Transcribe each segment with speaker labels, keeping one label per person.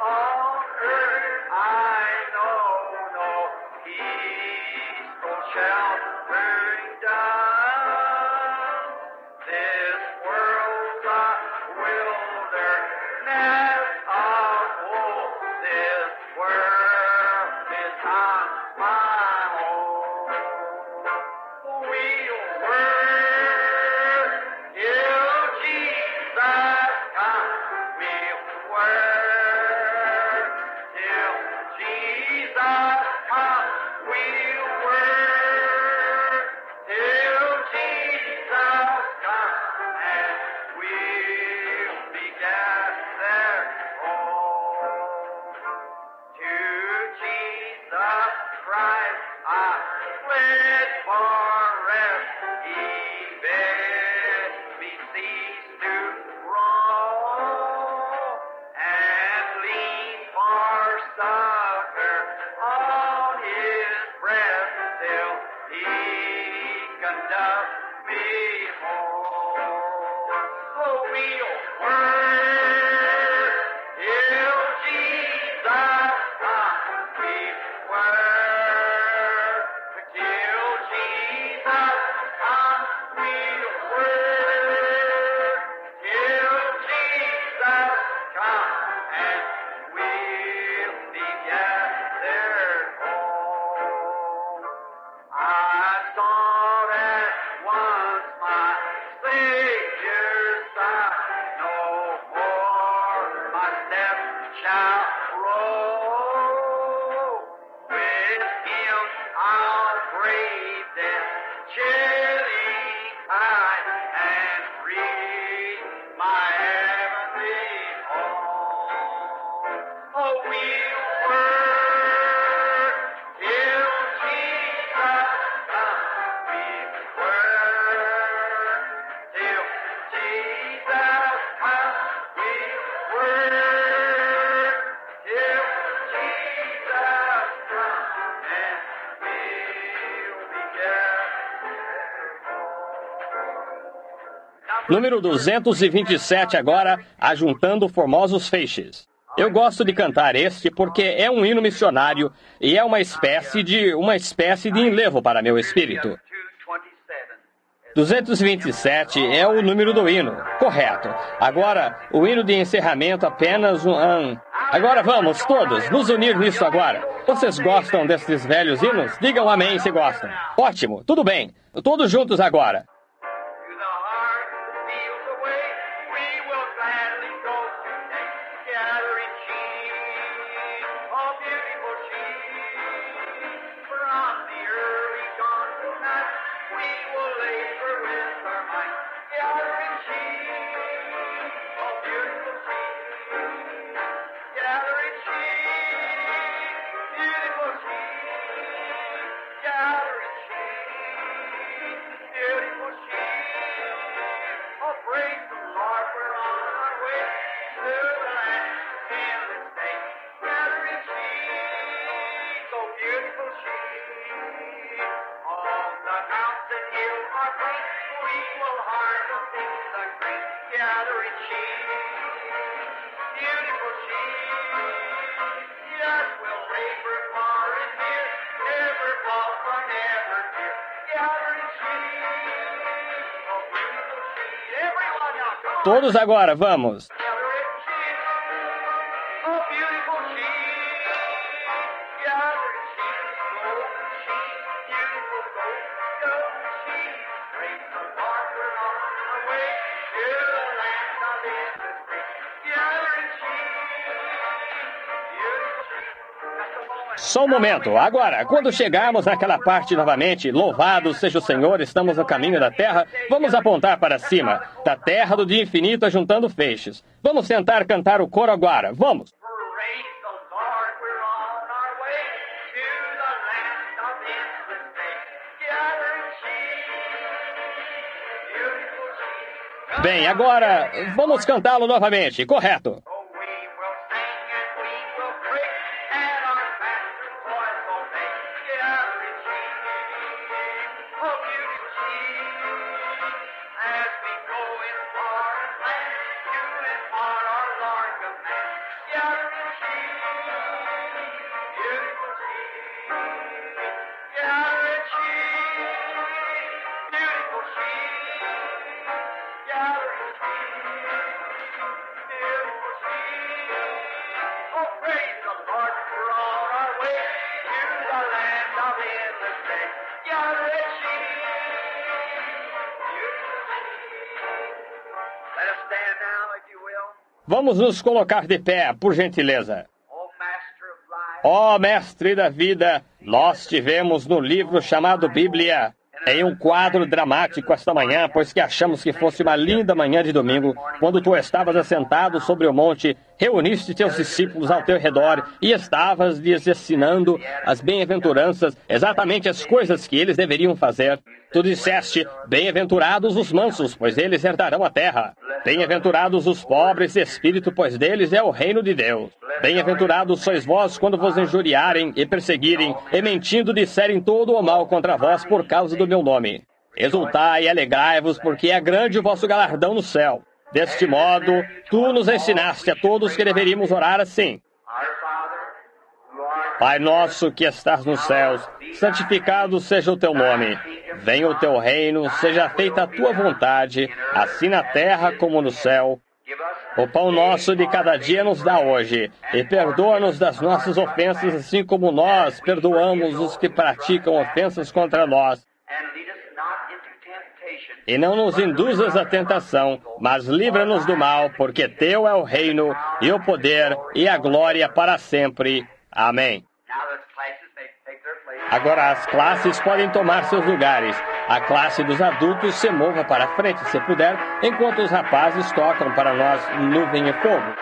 Speaker 1: on earth I know no peaceful sheltering down. This world's a wilderness of woe. This world is not my home. We'll work till Jesus comes. We'll work till Jesus comes. We'll work till Jesus comes, and we'll be gathered home. To Jesus Christ I fled for rest. He bid me cease to roam, and lean for succor on His breast till He conduct me home. So we'll work till Jesus comes. We'll work till Jesus comes. We'll work till Jesus comes, and we'll be gathered home. I saw that once my Savior's side, no more my steps shall roll. With Him I'll brave death, chilling tide, and reach my heavenly home. Oh, we'll work till Jesus comes. We'll work till Jesus comes. We'll work till Jesus comes, and we'll be gathered home.
Speaker 2: Número 227 agora, Ajuntando Formosos Feixes. Eu gosto de cantar este porque é um hino missionário e é uma espécie de enlevo para meu espírito. 227 é o número do hino, correto. Agora, o hino de encerramento apenas Agora vamos todos nos unir nisso agora. Vocês gostam desses velhos hinos? Digam amém se gostam. Ótimo, tudo bem. Todos juntos agora.
Speaker 1: To the heart that feels the way, we will gladly go today, gathering sheep, oh beautiful sheep. From the early dawn to night, we will labor with our might, gathering sheep, oh beautiful sheep. Gathering sheep, beautiful sheep, gathering sheep, beautiful sheep. Oh, praise the Lord, we're on our way to the land in this day. Gathering sheep, oh, beautiful sheep. On the mountain hill or plain, we will harvest in the grain. Gathering sheep, beautiful sheep. Yes, we'll labor far and near, never fall for never fear. Gathering sheep, oh beautiful sheep. Everyone now, come on.
Speaker 2: Todos agora, vamos.
Speaker 1: Gathering sheep, oh beautiful sheep. Gathering sheep, golden sheep, beautiful golden sheep. Praise the Lord, we're on our way to the land of Israel. Gathering sheep, beautiful sheep. Just a moment.
Speaker 2: Só um momento. Agora, quando chegarmos naquela parte novamente, louvado seja o Senhor, estamos no caminho da terra, vamos apontar para cima, da terra do dia infinito, ajuntando feixes. Vamos tentar cantar o coro agora. Vamos!
Speaker 1: Praise the Lord, we're on our way to the land of endless day. Gathering sheep, beautiful sheep.
Speaker 2: Bem, agora, vamos cantá-lo novamente, correto.
Speaker 1: Oh, we will sing and we will pray, and our master's voice obey. Gathering sheep, oh beautiful sheep. As we go in foreign land, to impart our Lord command. Gathering
Speaker 2: Vamos nos colocar de pé, por gentileza. Ó Mestre da Vida, nós tivemos no livro chamado Bíblia, em um quadro dramático esta manhã, pois que achamos que fosse uma linda manhã de domingo, quando tu estavas assentado sobre o monte, reuniste teus discípulos ao teu redor e estavas lhes ensinando as bem-aventuranças, exatamente as coisas que eles deveriam fazer. Tu disseste, bem-aventurados os mansos, pois eles herdarão a terra. Bem-aventurados os pobres de espírito, pois deles é o reino de Deus. Bem-aventurados sois vós quando vos injuriarem e perseguirem, e mentindo disserem todo o mal contra vós por causa do meu nome. Exultai e alegrai-vos, porque é grande o vosso galardão no céu. Deste modo, tu nos ensinaste a todos que deveríamos orar assim. Pai nosso que estás nos céus, santificado seja o teu nome. Venha o teu reino, seja feita a tua vontade, assim na terra como no céu. O pão nosso de cada dia nos dá hoje, e perdoa-nos das nossas ofensas, assim como nós perdoamos os que praticam ofensas contra nós. E não nos induzas à tentação, mas livra-nos do mal, porque teu é o reino, e o poder, e a glória para sempre. Amém. Agora as classes podem tomar seus lugares. A classe dos adultos se mova para a frente, se puder, enquanto os rapazes tocam para nós Nuvem e Fogo.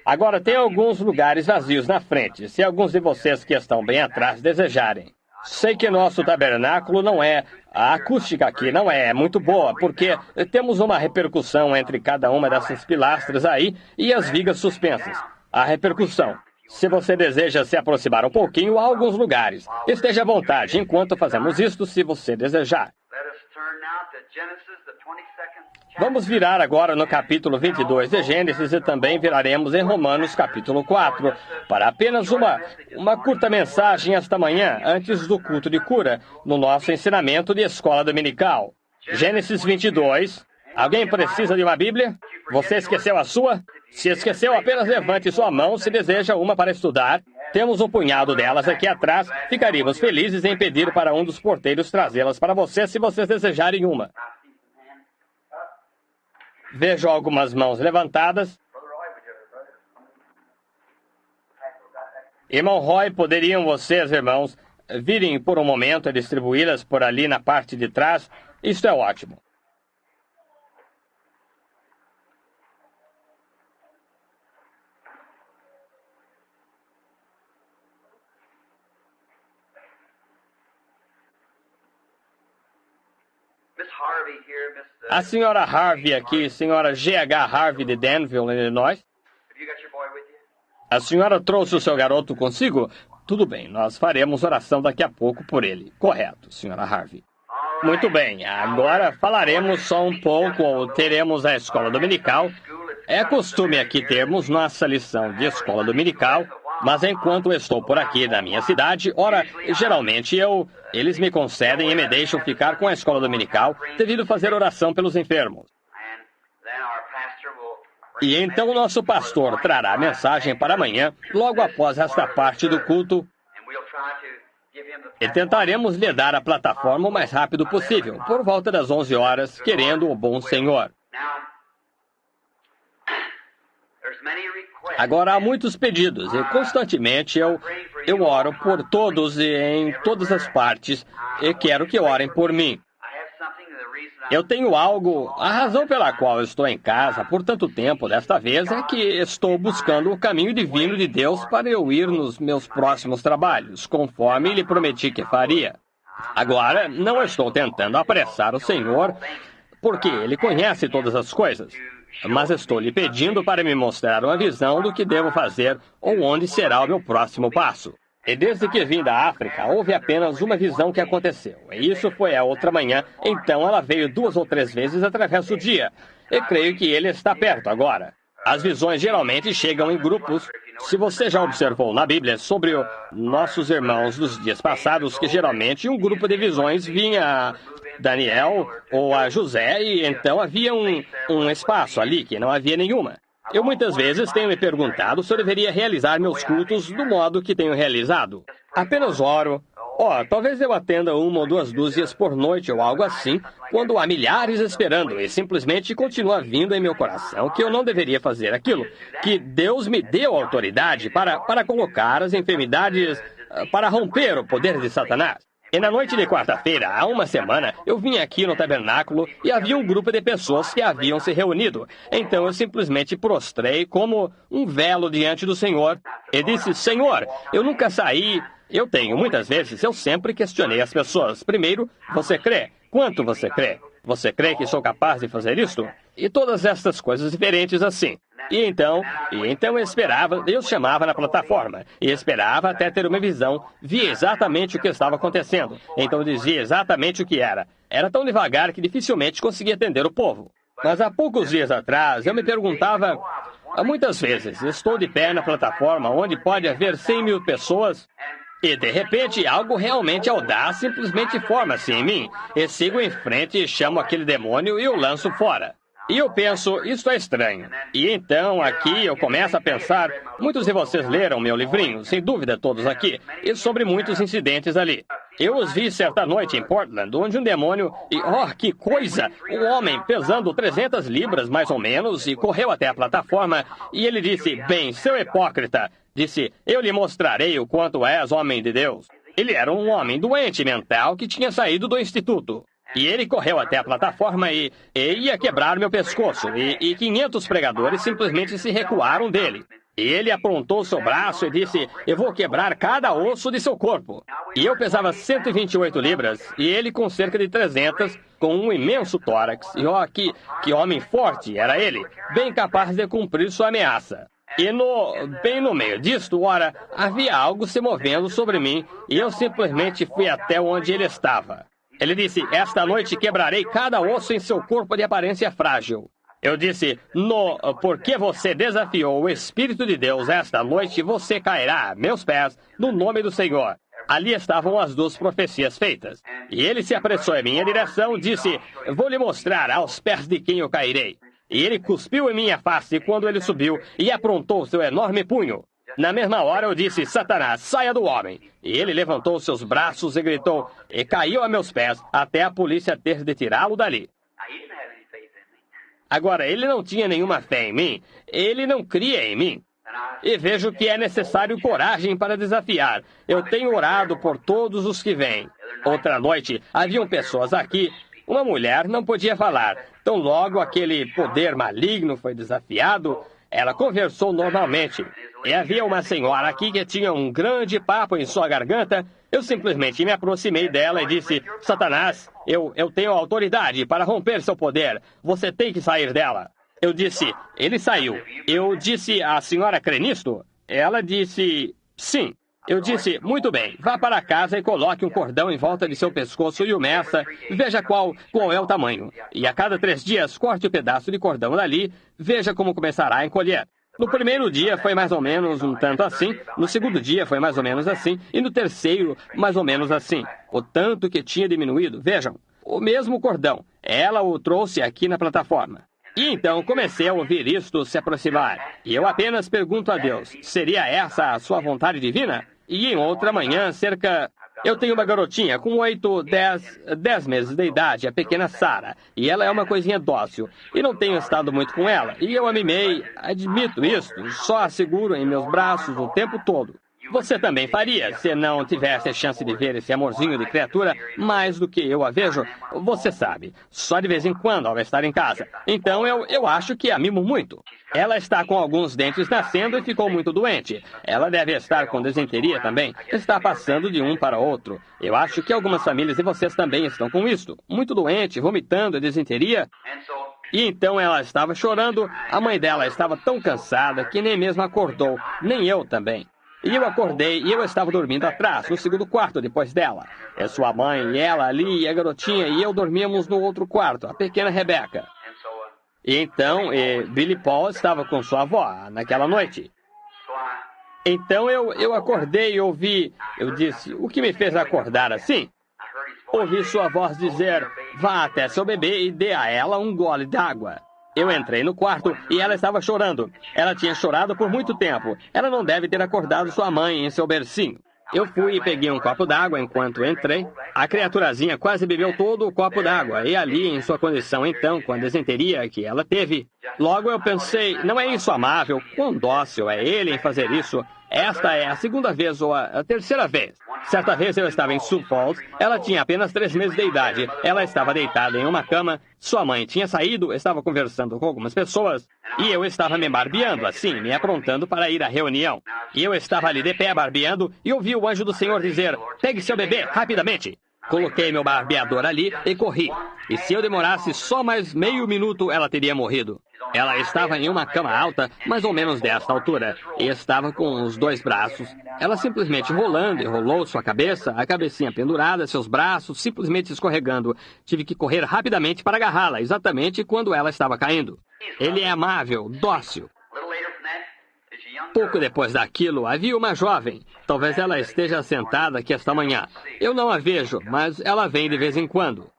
Speaker 2: Agora tem alguns lugares vazios na frente, se alguns de vocês que estão bem atrás desejarem. Sei que nosso tabernáculo não é, a acústica aqui não é muito boa, porque temos uma repercussão entre cada uma dessas pilastras aí e as vigas suspensas. A repercussão. Se você deseja se aproximar um pouquinho, há alguns lugares. Esteja à vontade enquanto fazemos isto, se você desejar. Vamos virar agora no capítulo 22 de Gênesis e também viraremos em Romanos capítulo 4, para apenas uma curta mensagem esta manhã, antes do culto de cura, no nosso ensinamento de escola dominical. Gênesis 22. Alguém precisa de uma Bíblia? Você esqueceu a sua? Se esqueceu, apenas levante sua mão se deseja uma para estudar. Temos um punhado delas aqui atrás. Ficaríamos felizes em pedir para um dos porteiros trazê-las para você, se vocês desejarem uma. Vejo algumas mãos levantadas. Irmão Roy, poderiam vocês, irmãos, virem por um momento e distribuí-las por ali na parte de trás? Isto é ótimo. A senhora Harvey aqui, senhora G.H. Harvey de Danville, Illinois. A senhora trouxe o seu garoto consigo? Tudo bem, nós faremos oração daqui a pouco por ele. Correto, senhora Harvey. Muito bem, agora falaremos só um pouco, ou teremos a escola dominical. É costume aqui termos nossa lição de escola dominical, mas enquanto estou por aqui na minha cidade, ora, geralmente eles me concedem e me deixam ficar com a escola dominical devido a fazer oração pelos enfermos. E então o nosso pastor trará a mensagem para amanhã, logo após esta parte do culto, e tentaremos lhe dar a plataforma o mais rápido possível, por volta das 11 horas, querendo o bom Senhor. Agora há muitos pedidos e constantemente eu oro por todos e em todas as partes e quero que orem por mim. Eu tenho algo, a razão pela qual eu estou em casa por tanto tempo desta vez é que estou buscando o caminho divino de Deus para eu ir nos meus próximos trabalhos, conforme lhe prometi que faria. Agora, não estou tentando apressar o Senhor, porque Ele conhece todas as coisas. mas estou lhe pedindo para me mostrar uma visão do que devo fazer ou onde será o meu próximo passo. E desde que vim da África, houve apenas uma visão que aconteceu. E isso foi a outra manhã, então ela veio 2 ou 3 vezes através do dia. E creio que ele está perto agora. As visões geralmente chegam em grupos. Se você já observou na Bíblia sobre nossos irmãos dos dias passados, que geralmente um grupo de visões vinha a Daniel ou a José, e então havia um espaço ali que não havia nenhuma. Eu muitas vezes tenho me perguntado se eu deveria realizar meus cultos do modo que tenho realizado. Apenas oro. Talvez eu atenda 1 ou 2 dúzias por noite ou algo assim, quando há milhares esperando, e simplesmente continua vindo em meu coração que eu não deveria fazer aquilo, que Deus me deu autoridade para colocar as enfermidades, para romper o poder de Satanás. E na noite de quarta-feira, há uma semana, eu vim aqui no tabernáculo e havia um grupo de pessoas que haviam se reunido. Então eu simplesmente prostrei como um velo diante do Senhor e disse: Senhor, eu nunca saí. Muitas vezes, eu sempre questionei as pessoas. Primeiro, você crê? Quanto você crê? Você crê que sou capaz de fazer isto? E todas estas coisas diferentes assim. E então eu esperava, Deus chamava na plataforma, e esperava até ter uma visão, via exatamente o que estava acontecendo, então dizia exatamente o que era. Era tão devagar que dificilmente conseguia atender o povo. Mas há poucos dias atrás, eu me perguntava, muitas vezes, estou de pé na plataforma onde pode haver 100.000 pessoas, e de repente algo realmente audaz simplesmente forma-se em mim, e sigo em frente e chamo aquele demônio e o lanço fora. E eu penso, isso é estranho. E então, aqui, eu começo a pensar, muitos de vocês leram meu livrinho, sem dúvida todos aqui, e sobre muitos incidentes ali. Eu os vi certa noite em Portland, onde um demônio, e que coisa! Um homem pesando 300 libras, mais ou menos, e correu até a plataforma, e ele disse, bem, seu hipócrita, disse, eu lhe mostrarei o quanto és homem de Deus. Ele era um homem doente mental que tinha saído do instituto. E ele correu até a plataforma e ia quebrar meu pescoço. E 500 pregadores simplesmente se recuaram dele. E ele aprontou seu braço e disse, eu vou quebrar cada osso de seu corpo. E eu pesava 128 libras, e ele com cerca de 300, com um imenso tórax. E que homem forte era ele, bem capaz de cumprir sua ameaça. E bem no meio disto, havia algo se movendo sobre mim, e eu simplesmente fui até onde ele estava. Ele disse, esta noite quebrarei cada osso em seu corpo de aparência frágil. Eu disse, porque você desafiou o Espírito de Deus esta noite, você cairá a meus pés no nome do Senhor. Ali estavam as 2 profecias feitas. E ele se apressou em minha direção e disse, vou lhe mostrar aos pés de quem eu cairei. E ele cuspiu em minha face quando ele subiu e aprontou seu enorme punho. Na mesma hora eu disse, Satanás, saia do homem. E ele levantou seus braços e gritou, e caiu a meus pés, até a polícia ter de tirá-lo dali. Agora, ele não tinha nenhuma fé em mim, ele não cria em mim. E vejo que é necessário coragem para desafiar. Eu tenho orado por todos os que vêm. Outra noite, haviam pessoas aqui. Uma mulher não podia falar. Tão logo aquele poder maligno foi desafiado, ela conversou normalmente. E havia uma senhora aqui que tinha um grande papo em sua garganta. Eu simplesmente me aproximei dela e disse, Satanás, eu tenho autoridade para romper seu poder. Você tem que sair dela. Eu disse, ele saiu. Eu disse, a senhora crê nisto? Ela disse, sim. Eu disse, muito bem, vá para casa e coloque um cordão em volta de seu pescoço e o meça, veja qual é o tamanho. E a cada 3 dias, corte o pedaço de cordão dali, veja como começará a encolher. No primeiro dia foi mais ou menos um tanto assim, no segundo dia foi mais ou menos assim, e no terceiro, mais ou menos assim. O tanto que tinha diminuído, vejam, o mesmo cordão. Ela o trouxe aqui na plataforma. E então comecei a ouvir isto se aproximar. E eu apenas pergunto a Deus, seria essa a sua vontade divina? E em outra manhã, eu tenho uma garotinha com 10 meses de idade, a pequena Sarah, e ela é uma coisinha dócil, e não tenho estado muito com ela, e eu a mimei, admito isto, só a seguro em meus braços o tempo todo. Você também faria, se não tivesse a chance de ver esse amorzinho de criatura mais do que eu a vejo, você sabe, só de vez em quando ao estar em casa. Então eu acho que a mimo muito. Ela está com alguns dentes nascendo e ficou muito doente. Ela deve estar com desinteria também. Está passando de um para outro. Eu acho que algumas famílias de vocês também estão com isto. Muito doente, vomitando, desinteria. E então ela estava chorando, a mãe dela estava tão cansada que nem mesmo acordou, nem eu também. E eu acordei e eu estava dormindo atrás, no segundo quarto depois dela. É sua mãe e ela ali, e a garotinha e eu dormíamos no outro quarto, a pequena Rebecca. E então Billy Paul estava com sua avó naquela noite. Então eu acordei e ouvi, eu disse, o que me fez acordar assim? Ouvi sua voz dizer, vá até seu bebê e dê a ela um gole d'água. Eu entrei no quarto e ela estava chorando. Ela tinha chorado por muito tempo. Ela não deve ter acordado sua mãe em seu bercinho. Eu fui e peguei um copo d'água enquanto entrei. A criaturazinha quase bebeu todo o copo d'água. E ali, em sua condição então, com a desenteria que ela teve, logo eu pensei, não é isso amável? Quão dócil é ele em fazer isso? Esta é a segunda vez ou a terceira vez. Certa vez eu estava em Sioux Falls, ela tinha apenas 3 meses de idade. Ela estava deitada em uma cama, sua mãe tinha saído, estava conversando com algumas pessoas, e eu estava me barbeando, assim, me aprontando para ir à reunião. E eu estava ali de pé barbeando e ouvi o anjo do Senhor dizer, pegue seu bebê, rapidamente. Coloquei meu barbeador ali e corri. E se eu demorasse só mais meio minuto, ela teria morrido. Ela estava em uma cama alta, mais ou menos desta altura, e estava com os 2 braços. Ela simplesmente rolando e rolou sua cabeça, a cabecinha pendurada, seus braços simplesmente escorregando. Tive que correr rapidamente para agarrá-la, exatamente quando ela estava caindo. Ele é amável, dócil. Pouco depois daquilo, havia uma jovem. Talvez ela esteja sentada aqui esta manhã. Eu não a vejo, mas ela vem de vez em quando.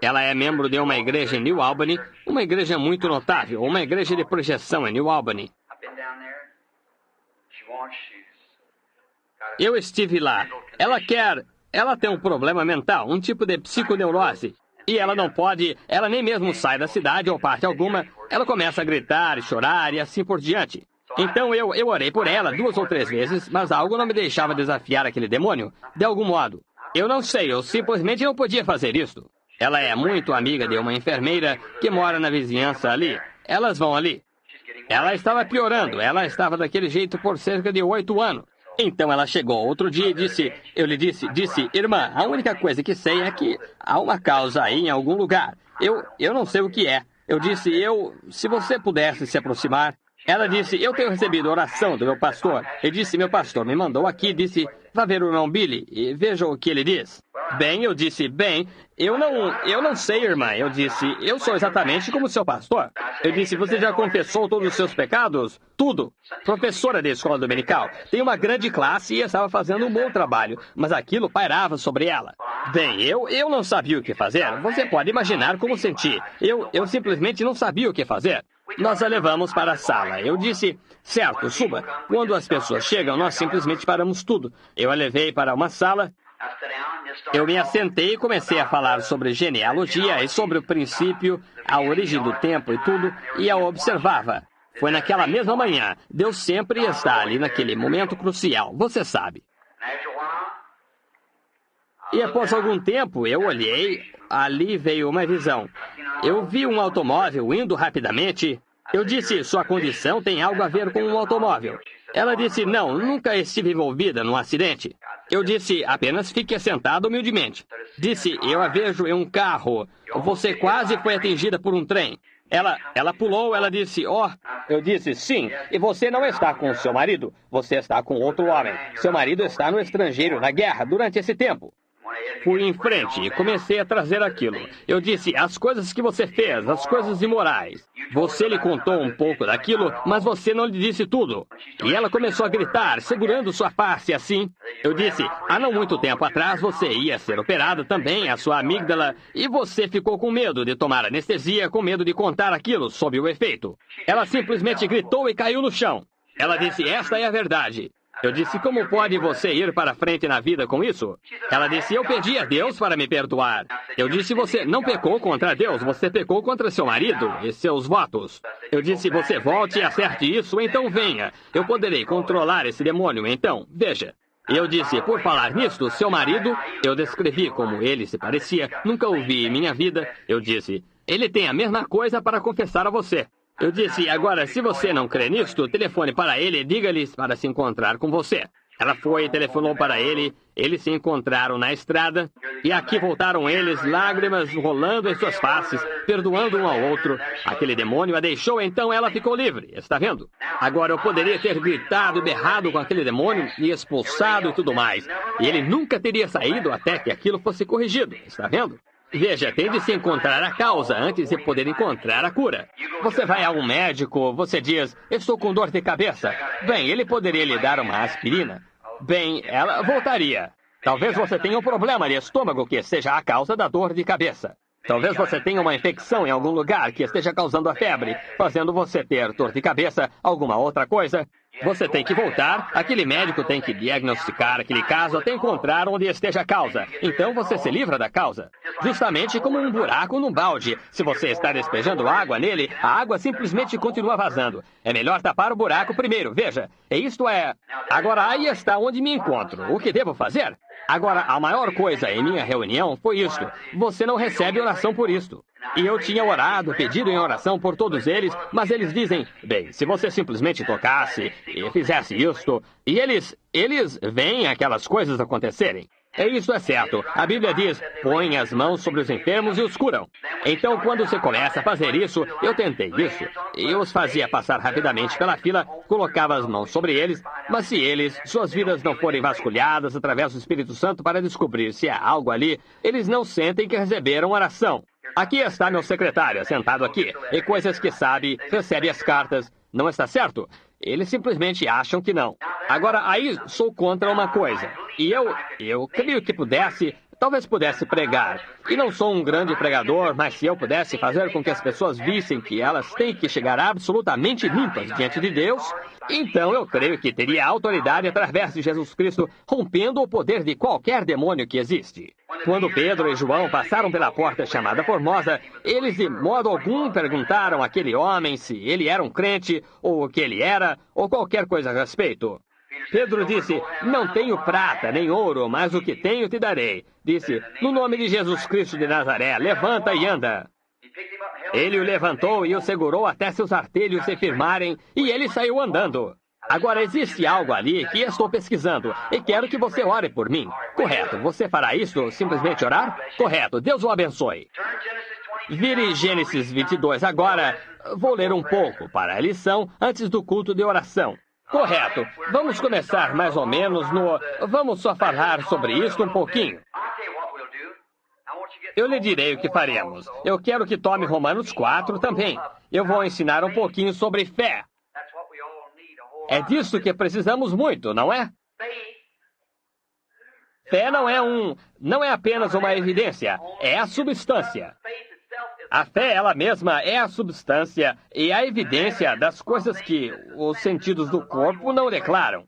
Speaker 2: Ela é membro de uma igreja em New Albany, uma igreja muito notável, uma igreja de projeção em New Albany. Eu estive lá. Ela tem um problema mental, um tipo de psiconeurose. E ela não pode, ela nem mesmo sai da cidade ou parte alguma. Ela começa a gritar e chorar e assim por diante. Então eu orei por ela 2 ou 3 vezes, mas algo não me deixava desafiar aquele demônio, de algum modo. Eu não sei, eu simplesmente não podia fazer isso. Ela é muito amiga de uma enfermeira que mora na vizinhança ali. Elas vão ali. Ela estava piorando, ela estava daquele jeito por cerca de 8 anos. Então ela chegou outro dia e disse, irmã, a única coisa que sei é que há uma causa aí em algum lugar. Eu não sei o que é. Eu disse, se você pudesse se aproximar. Ela disse, eu tenho recebido oração do meu pastor. Eu disse, meu pastor me mandou aqui, disse, vá ver o irmão Billy e veja o que ele diz. Bem, eu disse, eu não sei, irmã. Eu disse, eu sou exatamente como seu pastor. Eu disse, você já confessou todos os seus pecados? Tudo. Professora de escola dominical. Tem uma grande classe e estava fazendo um bom trabalho, mas aquilo pairava sobre ela. Bem, eu não sabia o que fazer. Você pode imaginar como senti. Eu simplesmente não sabia o que fazer. Nós a levamos para a sala. Eu disse, certo, suba. Quando as pessoas chegam, nós simplesmente paramos tudo. Eu a levei para uma sala. Eu me assentei e comecei a falar sobre genealogia e sobre o princípio, a origem do tempo e tudo, e a observava. Foi naquela mesma manhã. Deus sempre está ali naquele momento crucial, você sabe. E após algum tempo, eu olhei, ali veio uma visão. Eu vi um automóvel indo rapidamente. Eu disse, sua condição tem algo a ver com um automóvel. Ela disse, não, nunca estive envolvida num acidente. Eu disse, apenas fique sentado humildemente. Disse, eu a vejo em um carro. Você quase foi atingida por um trem. Ela pulou, ela disse, Eu disse, sim, e você não está com seu marido. Você está com outro homem. Seu marido está no estrangeiro, na guerra, durante esse tempo. Fui em frente e comecei a trazer aquilo. Eu disse, as coisas que você fez, as coisas imorais. Você lhe contou um pouco daquilo, mas você não lhe disse tudo. E ela começou a gritar, segurando sua face assim. Eu disse, há não muito tempo atrás você ia ser operada também, a sua amígdala, e você ficou com medo de tomar anestesia, com medo de contar aquilo sob o efeito. Ela simplesmente gritou e caiu no chão. Ela disse, esta é a verdade. Eu disse, como pode você ir para frente na vida com isso? Ela disse, eu pedi a Deus para me perdoar. Eu disse, você não pecou contra Deus, você pecou contra seu marido e seus votos. Eu disse, você volte e acerte isso, então venha. Eu poderei controlar esse demônio, então, veja. Eu disse, por falar nisto, seu marido, eu descrevi como ele se parecia, nunca o vi em minha vida. Eu disse, ele tem a mesma coisa para confessar a você. Eu disse, agora, se você não crê nisto, telefone para ele e diga-lhe para se encontrar com você. Ela foi e telefonou para ele, eles se encontraram na estrada, e aqui voltaram eles, lágrimas rolando em suas faces, perdoando um ao outro. Aquele demônio a deixou, então ela ficou livre, está vendo? Agora eu poderia ter gritado e berrado com aquele demônio e expulsado e tudo mais, e ele nunca teria saído até que aquilo fosse corrigido, está vendo? Veja, tem de se encontrar a causa antes de poder encontrar a cura. Você vai a um médico, você diz, estou com dor de cabeça. Bem, ele poderia lhe dar uma aspirina. Bem, ela voltaria. Talvez você tenha um problema de estômago que seja a causa da dor de cabeça. Talvez você tenha uma infecção em algum lugar que esteja causando a febre, fazendo você ter dor de cabeça, alguma outra coisa. Você tem que voltar, aquele médico tem que diagnosticar aquele caso até encontrar onde esteja a causa. Então você se livra da causa. Justamente como um buraco num balde. Se você está despejando água nele, a água simplesmente continua vazando. É melhor tapar o buraco primeiro, veja. E isto é... Agora aí está onde me encontro. O que devo fazer? Agora, a maior coisa em minha reunião foi isto. Você não recebe oração por isto. E eu tinha orado, pedido em oração por todos eles, mas eles dizem, bem, se você simplesmente tocasse e fizesse isto, e eles veem aquelas coisas acontecerem. E isso é certo. A Bíblia diz, põe as mãos sobre os enfermos e os curam. Então, quando você começa a fazer isso, eu tentei isso. Eu os fazia passar rapidamente pela fila, colocava as mãos sobre eles, mas se suas vidas não forem vasculhadas através do Espírito Santo para descobrir se há algo ali, eles não sentem que receberam oração. Aqui está meu secretário, sentado aqui, e coisas que sabe, recebe as cartas. Não está certo? Eles simplesmente acham que não. Agora, aí sou contra uma coisa. E eu creio que talvez pudesse pregar. E não sou um grande pregador, mas se eu pudesse fazer com que as pessoas vissem que elas têm que chegar absolutamente limpas diante de Deus, então eu creio que teria autoridade através de Jesus Cristo, rompendo o poder de qualquer demônio que existe. Quando Pedro e João passaram pela porta chamada Formosa, eles de modo algum perguntaram àquele homem se ele era um crente, ou o que ele era, ou qualquer coisa a respeito. Pedro disse, não tenho prata nem ouro, mas o que tenho te darei. Disse, no nome de Jesus Cristo de Nazaré, levanta e anda. Ele o levantou e o segurou até seus artelhos se firmarem, e ele saiu andando. Agora, existe algo ali que estou pesquisando, e quero que você ore por mim. Correto, você fará isso, simplesmente orar? Correto, Deus o abençoe. Vire Gênesis 22 agora. Vou ler um pouco para a lição antes do culto de oração. Correto. Vamos começar mais ou menos no... Vamos só falar sobre isso um pouquinho. Eu lhe direi o que faremos. Eu quero que tome Romanos 4 também. Eu vou ensinar um pouquinho sobre fé. É disso que precisamos muito, não é? Fé não é apenas uma evidência, é a substância. A fé, ela mesma, é a substância e a evidência das coisas que os sentidos do corpo não declaram.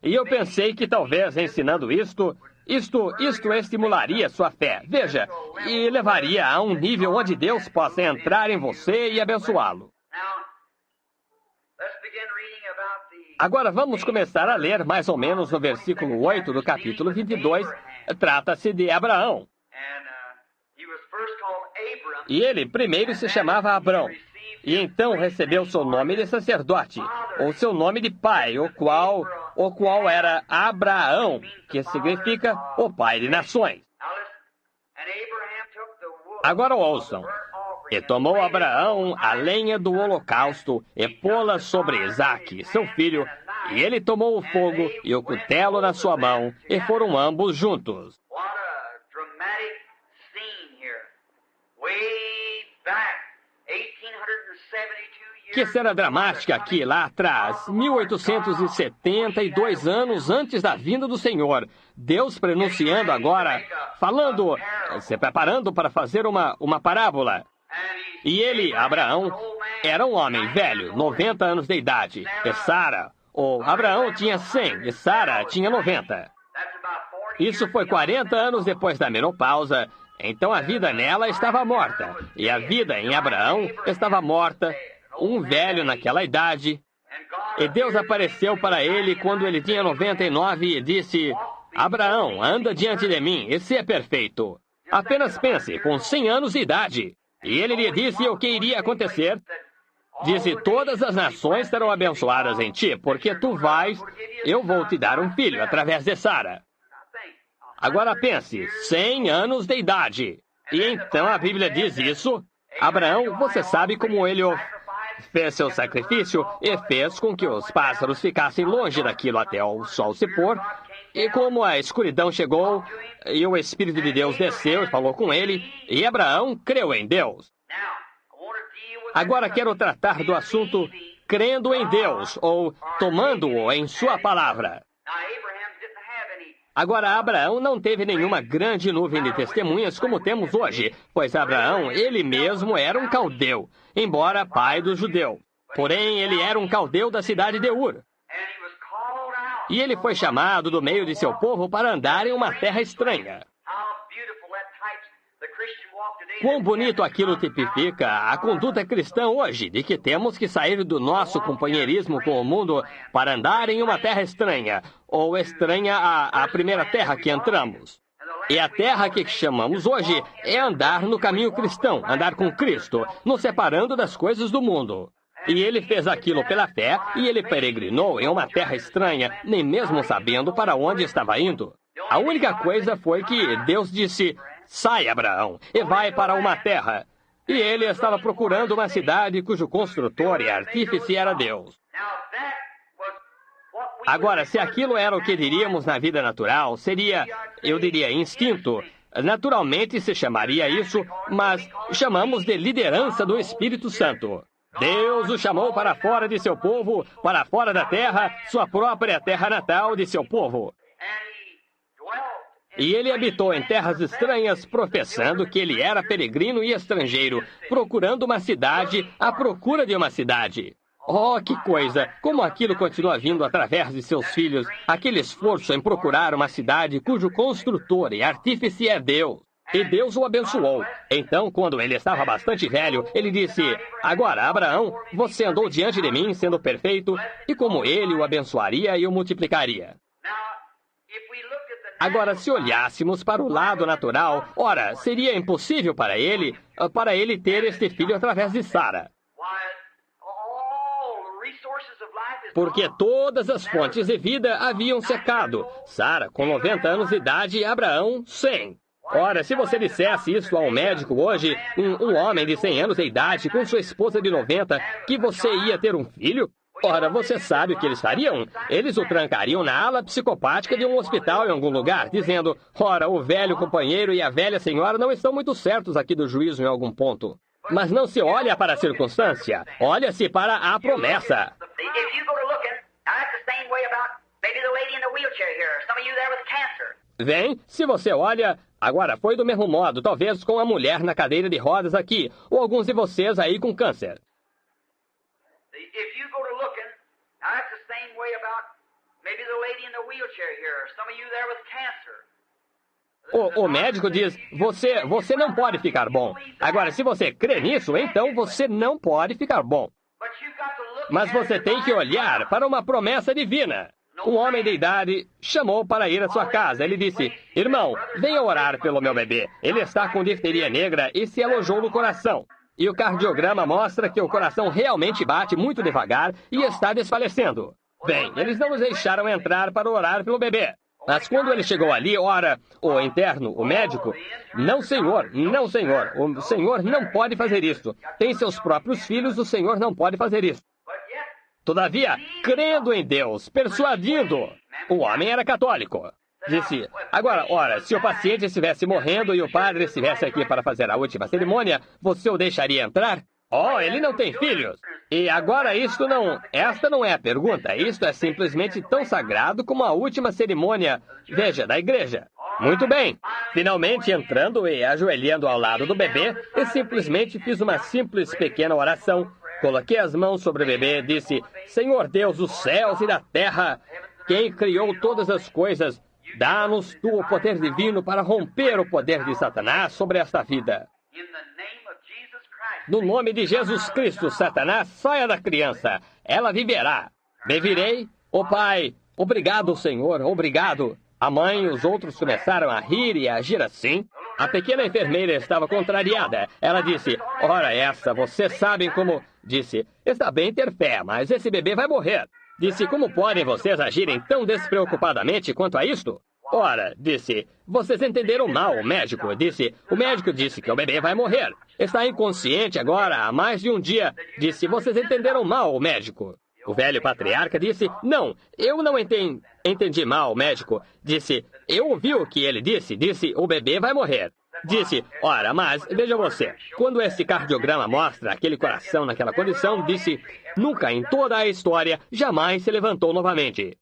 Speaker 2: E eu pensei que talvez ensinando isto estimularia sua fé. Veja, e levaria a um nível onde Deus possa entrar em você e abençoá-lo. Agora vamos começar a ler mais ou menos no versículo 8 do capítulo 22. Trata-se de Abraão. E ele primeiro se chamava Abrão, e então recebeu seu nome de sacerdote, ou seu nome de pai, o qual era Abraão, que significa o pai de nações. Agora ouçam. E tomou Abraão a lenha do holocausto e pô-la sobre Isaque, seu filho, e ele tomou o fogo e o cutelo na sua mão, e foram ambos juntos. Que cena dramática aqui, lá atrás, 1872 anos antes da vinda do Senhor. Deus pronunciando agora, falando, se preparando para fazer uma parábola. E ele, Abraão, era um homem velho, 90 anos de idade. E Sara, Abraão tinha 100 e Sara tinha 90. Isso foi 40 anos depois da menopausa. Então a vida nela estava morta, e a vida em Abraão estava morta, um velho naquela idade. E Deus apareceu para ele quando ele tinha 99 e disse, Abraão, anda diante de mim, e seja perfeito. Apenas pense, com 100 anos de idade. E ele lhe disse o que iria acontecer. Disse, todas as nações serão abençoadas em ti, porque tu vais, eu vou te dar um filho através de Sara. Agora pense, 100 anos de idade. E então a Bíblia diz isso. Abraão, você sabe como ele fez seu sacrifício e fez com que os pássaros ficassem longe daquilo até o sol se pôr. E como a escuridão chegou, e o Espírito de Deus desceu e falou com ele, e Abraão creu em Deus. Agora quero tratar do assunto crendo em Deus, ou tomando-o em sua palavra. Agora, Abraão não teve nenhuma grande nuvem de testemunhas como temos hoje, pois Abraão, ele mesmo era um caldeu, embora pai do judeu. Porém, ele era um caldeu da cidade de Ur. E ele foi chamado do meio de seu povo para andar em uma terra estranha. Quão bonito aquilo tipifica a conduta cristã hoje, de que temos que sair do nosso companheirismo com o mundo para andar em uma terra estranha, ou estranha à primeira terra que entramos. E a terra que chamamos hoje é andar no caminho cristão, andar com Cristo, nos separando das coisas do mundo. E ele fez aquilo pela fé, e ele peregrinou em uma terra estranha, nem mesmo sabendo para onde estava indo. A única coisa foi que Deus disse, sai, Abraão, e vai para uma terra. E ele estava procurando uma cidade cujo construtor e artífice era Deus. Agora, se aquilo era o que diríamos na vida natural, seria, eu diria, instinto. Naturalmente se chamaria isso, mas chamamos de liderança do Espírito Santo. Deus o chamou para fora de seu povo, para fora da terra, sua própria terra natal de seu povo. E ele habitou em terras estranhas, professando que ele era peregrino e estrangeiro, procurando uma cidade, à procura de uma cidade. Oh, que coisa! Como aquilo continua vindo através de seus filhos, aquele esforço em procurar uma cidade cujo construtor e artífice é Deus. E Deus o abençoou. Então, quando ele estava bastante velho, ele disse, agora, Abraão, você andou diante de mim sendo perfeito, e como ele o abençoaria e o multiplicaria. Agora, se olhássemos para o lado natural, ora, seria impossível para ele ter este filho através de Sara. Porque todas as fontes de vida haviam secado. Sara, com 90 anos de idade, e Abraão, 100. Ora, se você dissesse isso a um médico hoje, um homem de 100 anos de idade, com sua esposa de 90, que você ia ter um filho? Ora, você sabe o que eles fariam? Eles o trancariam na ala psicopática de um hospital em algum lugar, dizendo, ora, o velho companheiro e a velha senhora não estão muito certos aqui do juízo em algum ponto. Mas não se olha para a circunstância, olha-se para a promessa. Vem, se você olha, agora foi do mesmo modo, talvez com a mulher na cadeira de rodas aqui, ou alguns de vocês aí com câncer. O médico diz, você não pode ficar bom. Agora, se você crê nisso, então você não pode ficar bom. Mas você tem que olhar para uma promessa divina. Um homem de idade chamou para ir à sua casa. Ele disse, irmão, venha orar pelo meu bebê. Ele está com difteria negra e se alojou no coração. E o cardiograma mostra que o coração realmente bate muito devagar e está desfalecendo. Bem, eles não nos deixaram entrar para orar pelo bebê. Mas quando ele chegou ali, ora, o interno, o médico, não senhor, não senhor, o senhor não pode fazer isso. Tem seus próprios filhos, o senhor não pode fazer isso. Todavia, crendo em Deus, persuadindo, o homem era católico. Disse, agora, ora, se o paciente estivesse morrendo e o padre estivesse aqui para fazer a última cerimônia, você o deixaria entrar? Oh, ele não tem filhos. E agora esta não é a pergunta, isto é simplesmente tão sagrado como a última cerimônia, veja, da igreja. Muito bem, finalmente entrando e ajoelhando ao lado do bebê, eu simplesmente fiz uma simples pequena oração. Coloquei as mãos sobre o bebê e disse, Senhor Deus dos céus e da terra, quem criou todas as coisas, dá-nos tu o poder divino para romper o poder de Satanás sobre esta vida. No nome de Jesus Cristo, Satanás, saia da criança. Ela viverá. Beberei. Oh, Pai, obrigado, Senhor, obrigado. A mãe e os outros começaram a rir e a agir assim. A pequena enfermeira estava contrariada. Ela disse, ora essa, vocês sabem como... Disse, está bem ter fé, mas esse bebê vai morrer. Disse, como podem vocês agirem tão despreocupadamente quanto a isto? Ora, disse, vocês entenderam mal o médico. Disse, o médico disse que o bebê vai morrer. Está inconsciente agora há mais de um dia. Disse, vocês entenderam mal o médico. O velho patriarca disse, não, eu não entendi mal o médico. Disse, eu ouvi o que ele disse. Disse, o bebê vai morrer. Disse, ora, mas, veja você, quando esse cardiograma mostra aquele coração naquela condição, disse, nunca em toda a história, jamais se levantou novamente.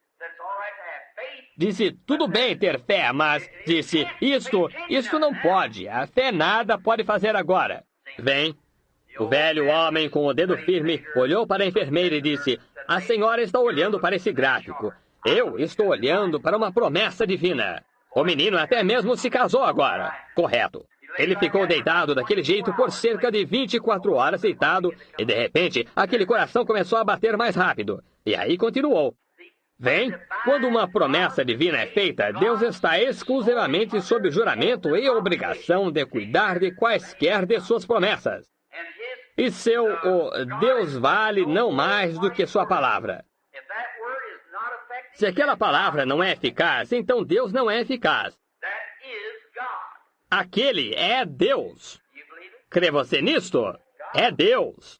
Speaker 2: Disse, tudo bem ter fé, mas, disse, isto não pode, a fé nada pode fazer agora. Vem. O velho homem com o dedo firme olhou para a enfermeira e disse, a senhora está olhando para esse gráfico. Eu estou olhando para uma promessa divina. O menino até mesmo se casou agora. Correto. Ele ficou deitado daquele jeito por cerca de 24 horas deitado e, de repente, aquele coração começou a bater mais rápido. E aí continuou. Vem, quando uma promessa divina é feita, Deus está exclusivamente sob juramento e obrigação de cuidar de quaisquer de suas promessas. E Deus vale não mais do que sua palavra. Se aquela palavra não é eficaz, então Deus não é eficaz. Aquele é Deus. Crê você nisto? É Deus.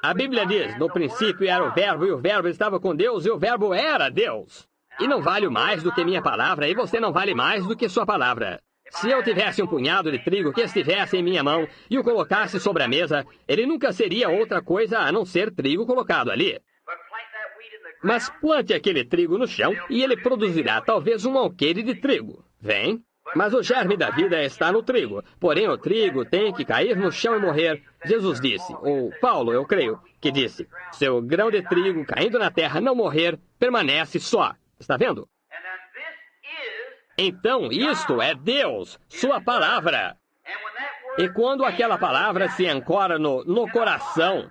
Speaker 2: A Bíblia diz, no princípio era o verbo, e o verbo estava com Deus, e o verbo era Deus. E não vale mais do que minha palavra, e você não vale mais do que sua palavra. Se eu tivesse um punhado de trigo que estivesse em minha mão e o colocasse sobre a mesa, ele nunca seria outra coisa a não ser trigo colocado ali. Mas plante aquele trigo no chão e ele produzirá talvez um alqueire de trigo. Vem? Mas o germe da vida está no trigo. Porém, o trigo tem que cair no chão e morrer. Jesus disse, ou Paulo, eu creio, que disse, se o grão de trigo caindo na terra não morrer, permanece só. Está vendo? Então, isto é Deus, sua palavra. E quando aquela palavra se ancora no coração,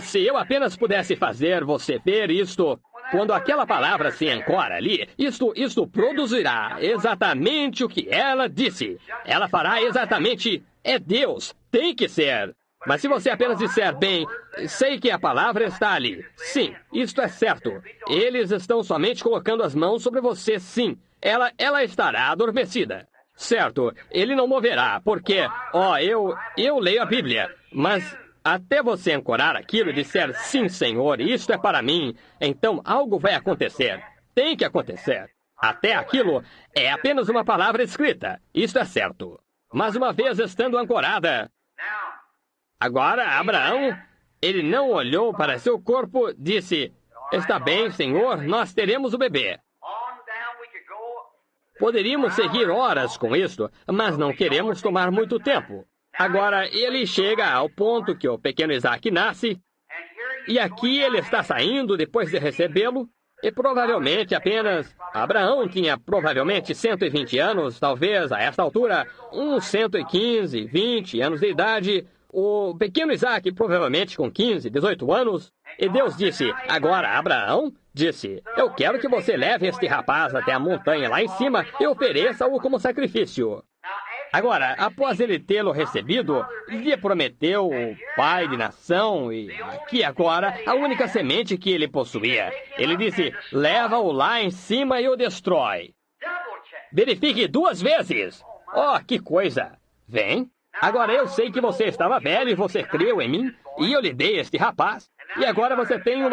Speaker 2: se eu apenas pudesse fazer você ver isto, quando aquela palavra se ancora ali, isto produzirá exatamente o que ela disse. Ela fará exatamente, é Deus, tem que ser. Mas se você apenas disser, bem, sei que a palavra está ali. Sim, isto é certo. Eles estão somente colocando as mãos sobre você, sim. Ela estará adormecida. Certo, ele não moverá, porque, eu leio a Bíblia, mas até você ancorar aquilo e disser, sim, Senhor, isto é para mim, então algo vai acontecer. Tem que acontecer. Até aquilo é apenas uma palavra escrita. Isto é certo. Mas uma vez estando ancorada... Agora, Abraão, ele não olhou para seu corpo, disse, está bem, Senhor, nós teremos o bebê. Poderíamos seguir horas com isto, mas não queremos tomar muito tempo. Agora, ele chega ao ponto que o pequeno Isaac nasce, e aqui ele está saindo depois de recebê-lo, e provavelmente apenas... Abraão tinha provavelmente 120 anos, talvez a esta altura, uns 115, 20 anos de idade... O pequeno Isaac, provavelmente com 15, 18 anos, e Deus disse, agora Abraão, disse, eu quero que você leve este rapaz até a montanha lá em cima e ofereça-o como sacrifício. Agora, após ele tê-lo recebido, lhe prometeu o pai de nação e aqui agora a única semente que ele possuía. Ele disse, leva-o lá em cima e o destrói. Verifique 2 vezes. Que coisa. Vem. Agora eu sei que você estava velho e você creu em mim, e eu lhe dei este rapaz. E agora você tem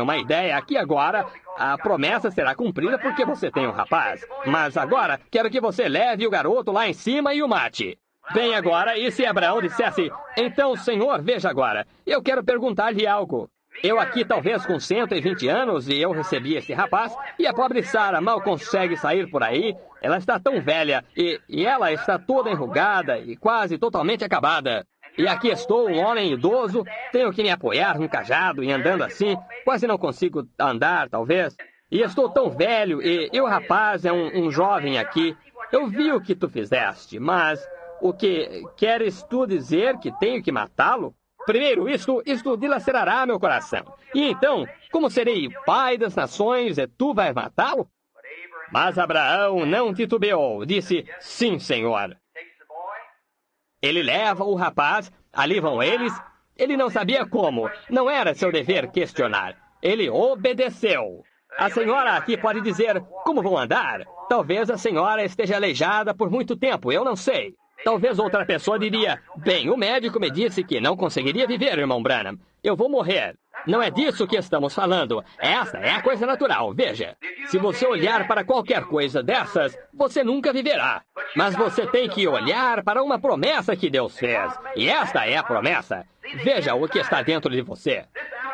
Speaker 2: uma ideia que agora a promessa será cumprida porque você tem um rapaz. Mas agora quero que você leve o garoto lá em cima e o mate. Bem agora, e se Abraão dissesse, então, Senhor, veja agora, eu quero perguntar-lhe algo. Eu aqui talvez com 120 anos e eu recebi esse rapaz, e a pobre Sara mal consegue sair por aí. Ela está tão velha e ela está toda enrugada e quase totalmente acabada. E aqui estou, um homem idoso, tenho que me apoiar num cajado e andando assim, quase não consigo andar, talvez. E estou tão velho e o rapaz é um jovem aqui. Eu vi o que tu fizeste, mas o que queres tu dizer que tenho que matá-lo? Primeiro, isto dilacerará meu coração. E então, como serei pai das nações e tu vais matá-lo? Mas Abraão não titubeou, disse, sim, Senhor.
Speaker 1: Takes the boy.
Speaker 2: Ele leva o rapaz, ali vão eles. Ele não sabia como, não era seu dever questionar. Ele obedeceu. A senhora aqui pode dizer, como vão andar? Talvez a senhora esteja aleijada por muito tempo, eu não sei. Talvez outra pessoa diria, bem, o médico me disse que não conseguiria viver, irmão Branham. Eu vou morrer. Não é disso que estamos falando. Essa é a coisa natural, veja. Se você olhar para qualquer coisa dessas, você nunca viverá. Mas você tem que olhar para uma promessa que Deus fez. E esta é a promessa. Veja o que está dentro de você.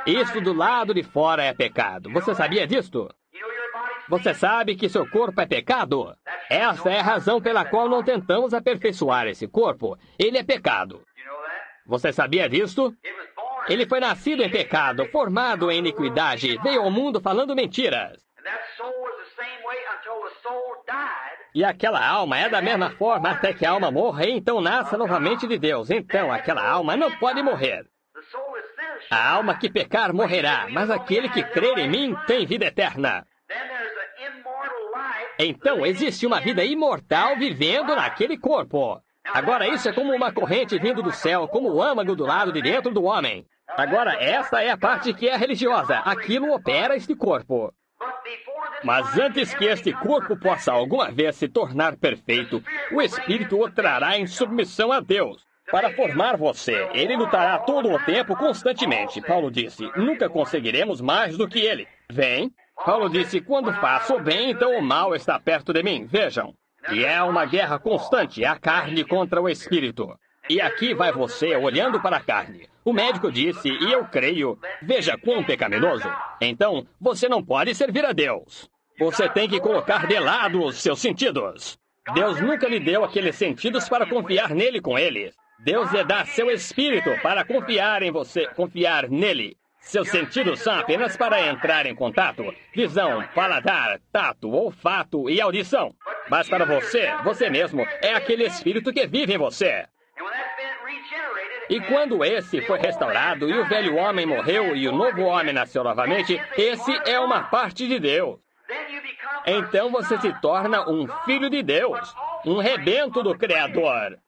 Speaker 2: Isso do lado de fora é pecado. Você sabia disto?
Speaker 1: You know your body's
Speaker 2: Você sabe que seu corpo é pecado? Essa é a razão pela qual não tentamos aperfeiçoar esse corpo. Ele é pecado.
Speaker 1: You know that?
Speaker 2: Você sabia disto?
Speaker 1: It was born.
Speaker 2: Ele foi nascido em pecado, formado em iniquidade, veio ao mundo falando mentiras.
Speaker 1: And that soul was the same way until the soul died.
Speaker 2: E aquela alma é da mesma forma até que a alma morra e então nasça novamente de Deus. Então aquela alma não pode morrer.
Speaker 1: The soul is finished.
Speaker 2: A alma que pecar morrerá, mas aquele que crer em mim tem vida eterna.
Speaker 1: Then there's an immortal life.
Speaker 2: Então existe uma vida imortal vivendo naquele corpo. Agora isso é como uma corrente vindo do céu, como o âmago do lado de dentro do homem. Agora essa é a parte que é religiosa. Aquilo opera este corpo.
Speaker 1: But before this
Speaker 2: Mas antes que este corpo possa alguma vez se tornar perfeito, o Espírito o trará em submissão a Deus. Para formar você, ele lutará todo o tempo constantemente. Paulo disse, nunca conseguiremos mais do que ele. Vem. Paulo disse, quando faço o bem, então o mal está perto de mim. Vejam. E é uma guerra constante, a carne contra o Espírito. E aqui vai você olhando para a carne. O médico disse, e eu creio, veja quão pecaminoso. Então, você não pode servir a Deus. Você tem que colocar de lado os seus sentidos. Deus nunca lhe deu aqueles sentidos para confiar nele com eles. Deus lhe dá seu espírito para confiar em você, confiar nele. Seus sentidos são apenas para entrar em contato. Visão, paladar, tato, olfato e audição. Mas para você, você mesmo, é aquele espírito que vive em você.
Speaker 1: and when that's been regenerated,
Speaker 2: E quando esse foi restaurado e o velho homem morreu e o novo homem nasceu novamente, esse é uma parte de Deus.
Speaker 1: then you become
Speaker 2: Então você se torna um filho de Deus, um rebento do Criador.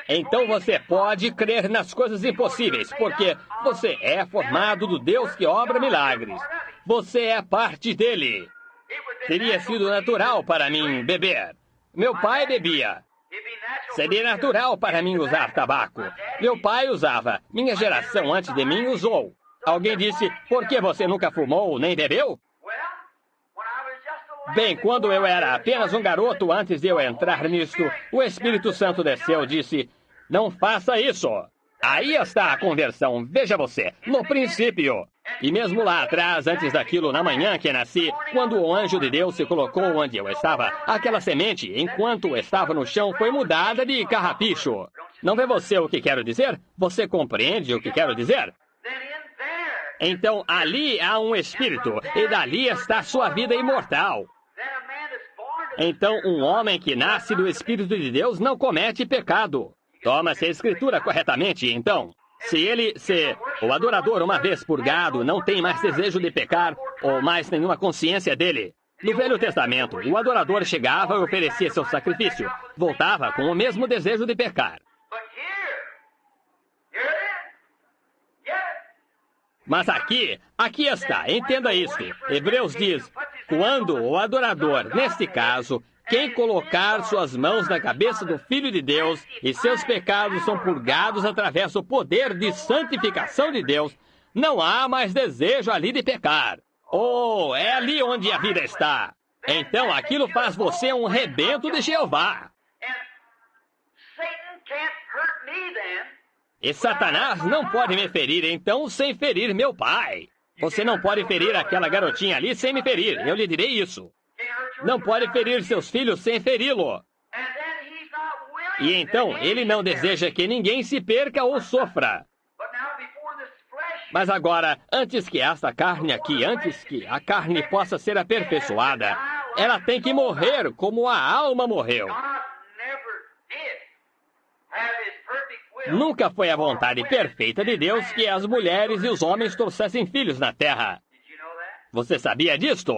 Speaker 2: Então você pode crer nas coisas impossíveis, porque você é formado do Deus que obra milagres. Você é parte dele. Teria sido natural para mim beber. Meu pai bebia.
Speaker 1: it'd be natural.
Speaker 2: Seria natural para mim usar tabaco. Meu pai usava. Minha geração antes de mim usou. Alguém disse, por que você nunca fumou nem bebeu?
Speaker 1: Well, when I was just a lad,
Speaker 2: Bem, quando eu era apenas um garoto antes de eu entrar nisto, o Espírito Santo desceu e disse, não faça isso. Aí está a conversão, veja você, no princípio. E mesmo lá atrás, antes daquilo, na manhã que nasci, quando o anjo de Deus se colocou onde eu estava, aquela semente, enquanto estava no chão, foi mudada de carrapicho. Não vê você o que quero dizer? Você compreende o que quero dizer?
Speaker 1: then in there,
Speaker 2: Então, ali há um espírito, e dali está sua vida imortal.
Speaker 1: then a man that's born to
Speaker 2: Então, um homem que nasce do Espírito de Deus não comete pecado. Toma-se a Escritura corretamente, então. Se o adorador, uma vez purgado, não tem mais desejo de pecar, ou mais nenhuma consciência dele. No Velho Testamento, o adorador chegava e oferecia seu sacrifício. Voltava com o mesmo desejo de pecar.
Speaker 1: But here it is. Get it?
Speaker 2: Mas aqui está, entenda isto. Hebreus diz, quando o adorador, neste caso, quem colocar suas mãos na cabeça do Filho de Deus e seus pecados são purgados através do poder de santificação de Deus, não há mais desejo ali de pecar. Oh, é ali onde a vida está. Então aquilo faz você um rebento de Jeová.
Speaker 1: And Satan can't hurt me then.
Speaker 2: E Satanás não pode me ferir, então, sem ferir meu pai. Você não pode ferir aquela garotinha ali sem me ferir, eu lhe direi isso.
Speaker 1: Can't hurt your
Speaker 2: Não pode ferir seus filhos sem feri-lo.
Speaker 1: And then he's not willing.
Speaker 2: E então, ele não deseja que ninguém se perca ou sofra.
Speaker 1: But now before this flesh,
Speaker 2: Mas agora, antes que esta carne aqui, antes que a carne possa ser aperfeiçoada, ela tem que morrer como a alma morreu.
Speaker 1: God never did have his perfect will.
Speaker 2: Nunca foi a vontade perfeita de Deus que as mulheres e os homens trouxessem filhos na terra.
Speaker 1: Did you know that?
Speaker 2: Você sabia disto?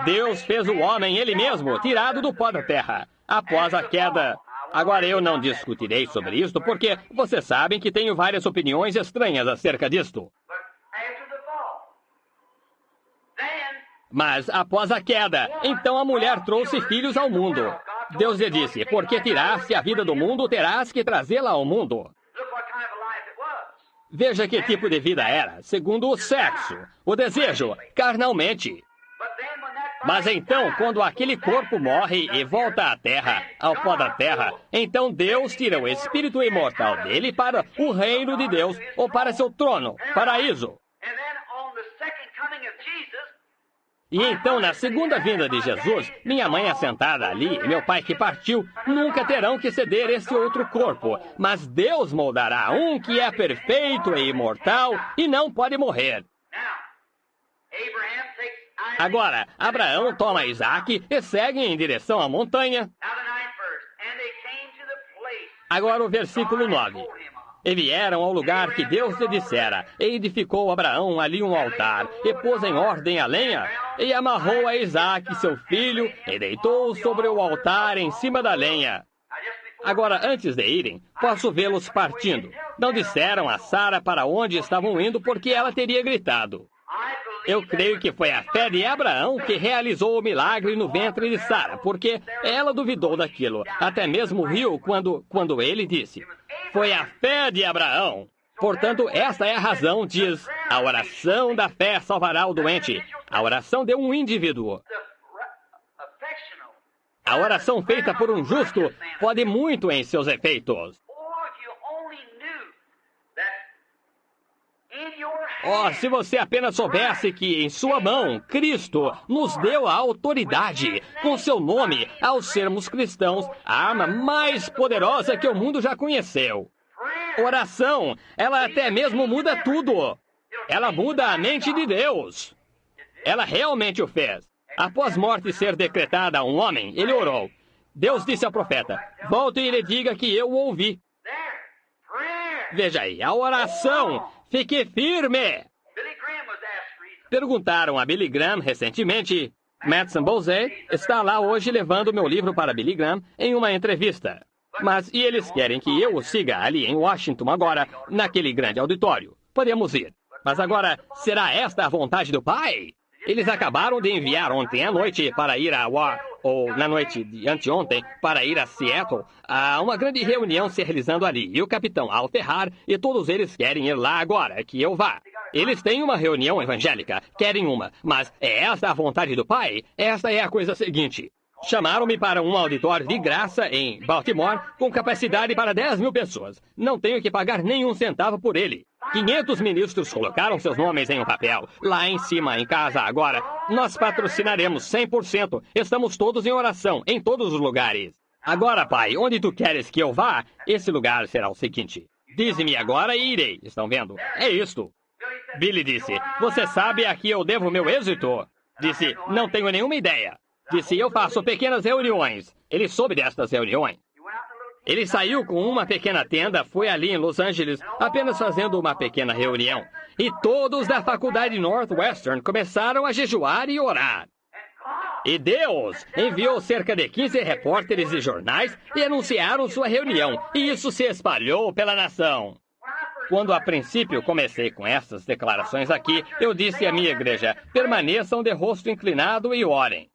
Speaker 2: Deus fez o homem ele mesmo, tirado do pó da terra, após a queda. Agora eu não discutirei sobre isto, porque vocês sabem que tenho várias opiniões estranhas acerca disto. Mas após a queda, então a mulher trouxe filhos ao mundo. Deus lhe disse, porque tiraste a vida do mundo, terás que trazê-la ao mundo. Veja que tipo de vida era, segundo o sexo, o desejo, carnalmente. Mas então, quando aquele corpo morre e volta à terra, ao pó da terra, então Deus tira o espírito imortal dele para o reino de Deus, ou para seu trono, paraíso. E então, na segunda vinda de Jesus, minha mãe assentada ali e meu pai que partiu, nunca terão que ceder esse outro corpo, mas Deus moldará um que é perfeito e imortal e não pode morrer. Agora, Abraão toma Isaac e segue em direção à montanha. Agora o versículo 9. E vieram ao lugar que Deus lhe dissera, e edificou Abraão ali um altar, e pôs em ordem a lenha, e amarrou a Isaac, seu filho, e deitou-o sobre o altar em cima da lenha. Agora, antes de irem, posso vê-los partindo. Não disseram a Sara para onde estavam indo, porque ela teria gritado. Eu creio que foi a fé de Abraão que realizou o milagre no ventre de Sara, porque ela duvidou daquilo. Até mesmo riu quando ele disse, foi a fé de Abraão. Portanto, esta é a razão, diz, a oração da fé salvará o doente. A oração de um indivíduo. A oração feita por um justo pode muito em seus efeitos. Oh, se você apenas soubesse que em sua mão, Cristo nos deu a autoridade, com seu nome, ao sermos cristãos, a arma mais poderosa que o mundo já conheceu. Oração, ela até mesmo muda tudo. Ela muda a mente de Deus. Ela realmente o fez. Após morte ser decretada a um homem, ele orou. Deus disse ao profeta, volte e lhe diga que eu o ouvi. Veja aí, a oração. Fique firme! Perguntaram a Billy Graham recentemente. Madison Bozé está lá hoje levando meu livro para Billy Graham em uma entrevista. Mas e eles querem que eu o siga ali em Washington agora, naquele grande auditório. Podemos ir. Mas agora, será esta a vontade do Pai? Eles acabaram de enviar ontem à noite para ir ou na noite de anteontem, para ir a Seattle, a uma grande reunião se realizando ali. E o capitão Alterrar e todos eles querem ir lá agora, que eu vá. Eles têm uma reunião evangélica, querem uma, mas é esta a vontade do Pai? Esta é a coisa seguinte. Chamaram-me para um auditório de graça em Baltimore, com capacidade para 10.000 pessoas. Não tenho que pagar nenhum centavo por ele. 500 ministros colocaram seus nomes em um papel. Lá em cima, em casa, agora, nós patrocinaremos 100%. Estamos todos em oração, em todos os lugares. Agora, Pai, onde tu queres que eu vá, esse lugar será o seguinte. Dize-me agora e irei. Estão vendo? É isto. Billy disse, você sabe a que eu devo meu êxito? Disse, não tenho nenhuma ideia. Disse, eu faço pequenas reuniões. Ele soube destas reuniões. Ele saiu com uma pequena tenda, foi ali em Los Angeles, apenas fazendo uma pequena reunião. E todos da faculdade Northwestern começaram a jejuar e orar. E Deus enviou cerca de 15 repórteres de jornais e anunciaram sua reunião. E isso se espalhou pela nação. Quando a princípio comecei com essas declarações aqui, eu disse à minha igreja, permaneçam de rosto inclinado e orem.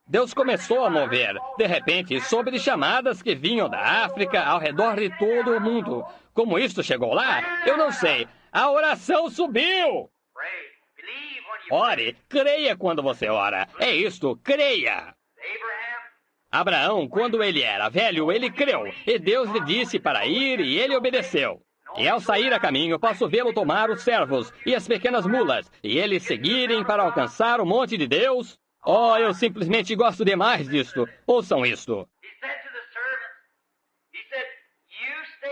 Speaker 2: Deus começou a mover, de repente, sobre chamadas que vinham da África ao redor de todo o mundo. Como isto chegou lá? Eu não sei. A oração subiu! Ore, creia quando você ora. É isto, creia! Abraão, quando ele era velho, ele creu, e Deus lhe disse para ir, e ele obedeceu. E ao sair a caminho, posso vê-lo tomar os servos e as pequenas mulas, e eles seguirem para alcançar o monte de Deus. Oh, eu simplesmente gosto demais disto. Ouçam isto.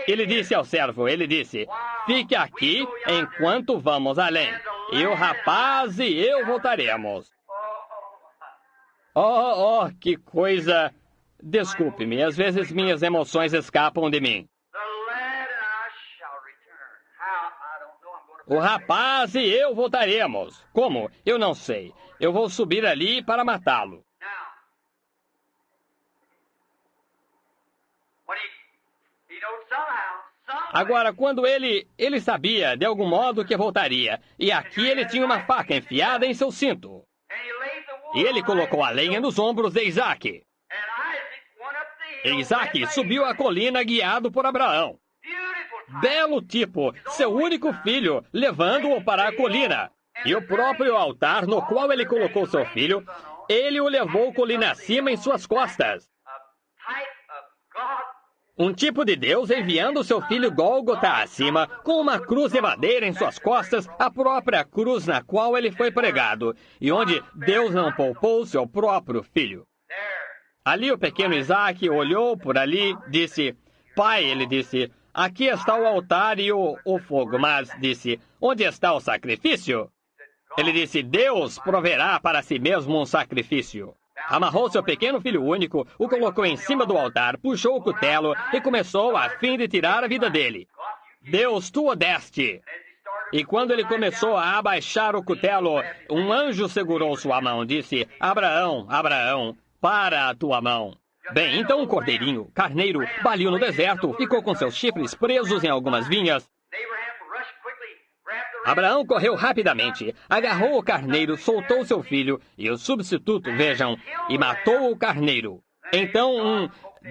Speaker 2: Ele disse ao servo, ele disse, fique aqui enquanto vamos além. E o rapaz e eu voltaremos. Oh, que coisa... Desculpe-me, às vezes minhas emoções escapam de mim. O rapaz e eu voltaremos. Como? Eu não sei. Eu vou subir ali para matá-lo.
Speaker 1: Now, when he knows somehow,
Speaker 2: Agora, quando ele sabia, de algum modo, que voltaria. E aqui ele tinha uma faca enfiada em seu cinto.
Speaker 1: and he laid the wood
Speaker 2: E ele colocou a lenha nos ombros de Isaac.
Speaker 1: and Isaac went up the
Speaker 2: E
Speaker 1: hill.
Speaker 2: Isaac
Speaker 1: led by
Speaker 2: subiu a colina guiado por Abraão.
Speaker 1: Beautiful time.
Speaker 2: Belo tipo, seu único filho, levando-o para a colina. E o próprio altar no qual ele colocou seu filho, ele o levou colina acima em suas costas.
Speaker 1: A type of God.
Speaker 2: Um tipo de Deus enviando seu filho Gólgota acima, com uma cruz de madeira em suas costas, a própria cruz na qual ele foi pregado, e onde Deus não poupou seu próprio filho.
Speaker 1: There.
Speaker 2: Ali o pequeno Isaac olhou por ali, disse, pai, ele disse, aqui está o altar e o fogo, mas disse, onde está o sacrifício? Ele disse, Deus proverá para si mesmo um sacrifício. Amarrou seu pequeno filho único, o colocou em cima do altar, puxou o cutelo e começou a fim de tirar a vida dele. Deus, tu o deste. E quando ele começou a abaixar o cutelo, um anjo segurou sua mão, disse, Abraão, Abraão, para a tua mão. Bem, então um cordeirinho, carneiro, baliu no deserto, ficou com seus chifres presos em algumas vinhas.
Speaker 1: Abraham rushed quickly, grabbed the
Speaker 2: Abraão correu rapidamente, agarrou o carneiro, soltou seu filho e o substituto, vejam, e matou o carneiro. Então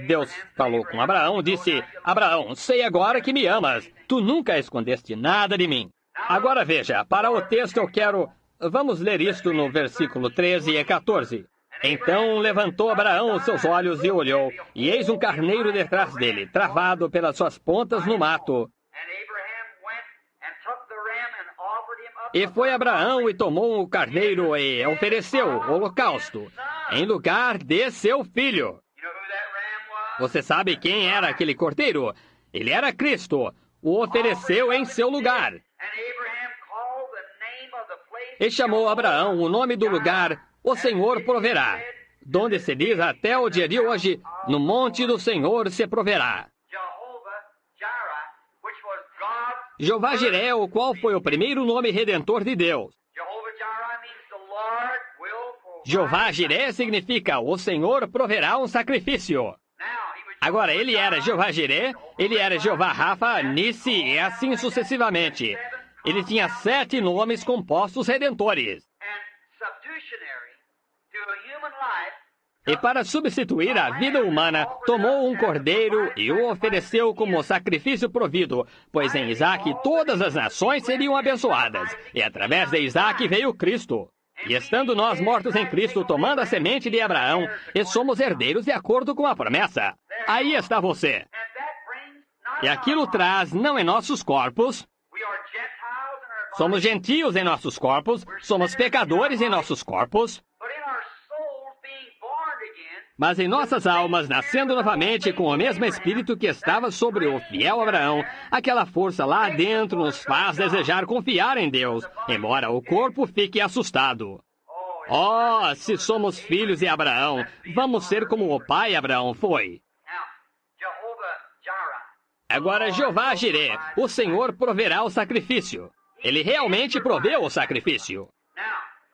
Speaker 2: Deus falou com Abraão, disse, Abraão, sei agora que me amas, tu nunca escondeste nada de mim. Agora veja, para o texto eu quero... Vamos ler isto no versículo 13 e 14. Então levantou Abraão os seus olhos e olhou, e eis um carneiro detrás dele, travado pelas suas pontas no mato.
Speaker 1: And Abraham went and took the ram and offered him up.
Speaker 2: E foi Abraão e tomou o carneiro e ofereceu o holocausto, em lugar de seu filho.
Speaker 1: You know who that ram was?
Speaker 2: Você sabe quem era aquele cordeiro? Ele era Cristo. O ofereceu em seu lugar.
Speaker 1: And Abraham called the name of the place.
Speaker 2: E chamou Abraão o nome do lugar, o Senhor proverá. Donde se diz até o dia de hoje, no monte do Senhor se proverá.
Speaker 1: Jehovah Jireh, which was God.
Speaker 2: Jeová Jiré, o qual foi o primeiro nome redentor de Deus.
Speaker 1: Jehovah Jireh means the Lord will provide.
Speaker 2: Jeová Jiré significa o Senhor proverá um sacrifício.
Speaker 1: Now, he was
Speaker 2: Agora, ele era Jeová Jiré, ele era Jeová Rafa, Nissi e assim sucessivamente. Ele tinha 7 nomes compostos redentores.
Speaker 1: and substitutionary to a human life.
Speaker 2: E para substituir a vida humana, tomou um cordeiro e o ofereceu como sacrifício provido, pois em Isaac todas as nações seriam abençoadas, e através de Isaac veio Cristo. E estando nós mortos em Cristo, tomando a semente de Abraão, e somos herdeiros de acordo com a promessa. Aí está você.
Speaker 1: And that brings not
Speaker 2: E aquilo traz não em nossos corpos,
Speaker 1: we are Gentiles in our
Speaker 2: somos gentios em nossos corpos, somos pecadores em nossos corpos,
Speaker 1: but in our souls being born again.
Speaker 2: mas em nossas almas, nascendo novamente com o mesmo Espírito que estava sobre o fiel Abraão, aquela força lá dentro nos faz desejar confiar em Deus, embora o corpo fique assustado. Oh, se somos filhos de Abraão, vamos ser como o pai Abraão foi.
Speaker 1: Now, Jehovah Jireh.
Speaker 2: Agora, Jeová Jiré, o Senhor proverá o sacrifício. Ele realmente proveu o sacrifício.
Speaker 1: Now,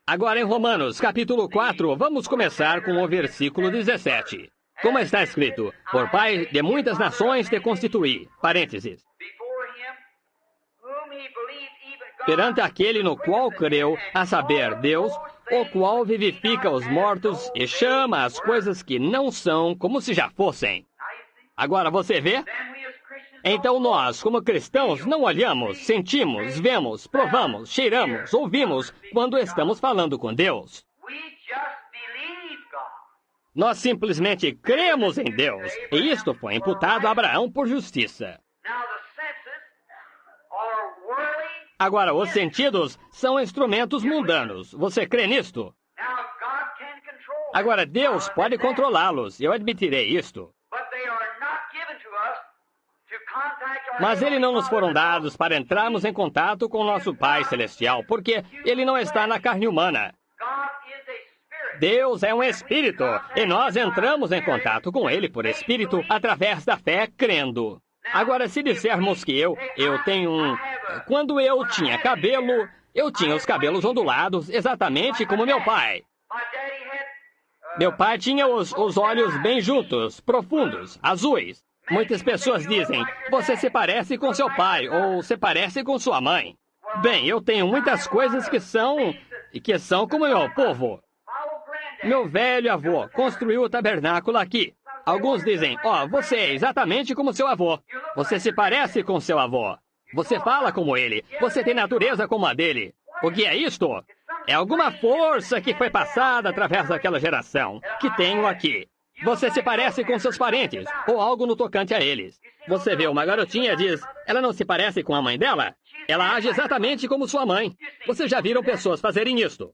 Speaker 2: Agora, em Romanos, capítulo 4, vamos começar com o versículo 17. Como está escrito, por pai de muitas nações te constituí. Parênteses.
Speaker 1: before him, whom he believed even God.
Speaker 2: Perante aquele no qual creu, a saber, Deus, o qual vivifica os mortos e chama as coisas que não são como se já fossem.
Speaker 1: Now you see,
Speaker 2: Agora, você vê?
Speaker 1: then we as Christians
Speaker 2: Então nós, como cristãos, não olhamos, sentimos, vemos, provamos, cheiramos, ouvimos quando estamos falando com Deus.
Speaker 1: we just believe God.
Speaker 2: Nós simplesmente cremos em Deus, e isto foi imputado a Abraão por justiça.
Speaker 1: Now the senses are worldly.
Speaker 2: Agora, os sentidos são instrumentos mundanos. Você crê nisto?
Speaker 1: Now God can control.
Speaker 2: Agora, Deus pode controlá-los, eu admitirei isto.
Speaker 1: But they are not given to us to contact our
Speaker 2: Mas eles não nos foram
Speaker 1: Heavenly Father.
Speaker 2: dados para entrarmos em contato com o nosso Pai Celestial, porque Ele não está na carne humana.
Speaker 1: God is a spirit.
Speaker 2: Deus é um Espírito, e nós entramos em contato com Ele por Espírito através da fé, crendo. Agora, se dissermos que eu tenho um... Quando eu tinha cabelo, eu tinha os cabelos ondulados, exatamente como meu pai. Meu pai tinha os olhos bem juntos, profundos, azuis. Muitas pessoas dizem, você se parece com seu pai, ou se parece com sua mãe. Bem, eu tenho muitas coisas que são como meu povo. Meu velho avô construiu o tabernáculo aqui. Alguns dizem, você é exatamente como seu avô. Você se parece com seu avô. Você fala como ele. Você tem natureza como a dele. O que é isto? É alguma força que foi passada através daquela geração, que tenho aqui. Você se parece com seus parentes, ou algo no tocante a eles. Você vê uma garotinha e diz, ela não se parece com a mãe dela? Ela age exatamente como sua mãe. Vocês já viram pessoas fazerem isto.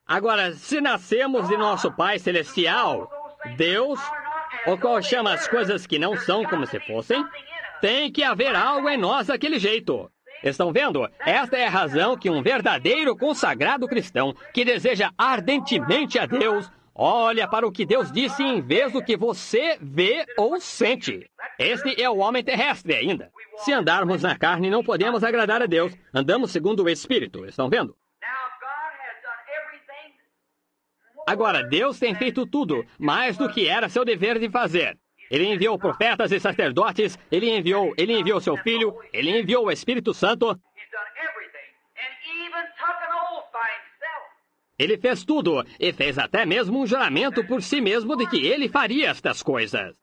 Speaker 2: Agora, se nascemos de nosso Pai Celestial, Deus, o qual chama as coisas que não são como se fossem, tem que haver algo em nós daquele jeito. Estão vendo? Esta é a razão que um verdadeiro consagrado cristão, que deseja ardentemente a Deus, olha para o que Deus disse em vez do que você vê ou sente. Este é o homem terrestre ainda. Se andarmos na carne, não podemos agradar a Deus. Andamos segundo o Espírito. Estão vendo? Agora, Deus tem feito tudo, mais do que era seu dever de fazer. Ele enviou profetas e sacerdotes, ele enviou seu Filho, ele enviou o Espírito Santo. Ele fez tudo, e fez até mesmo um juramento por si mesmo de que ele faria estas coisas.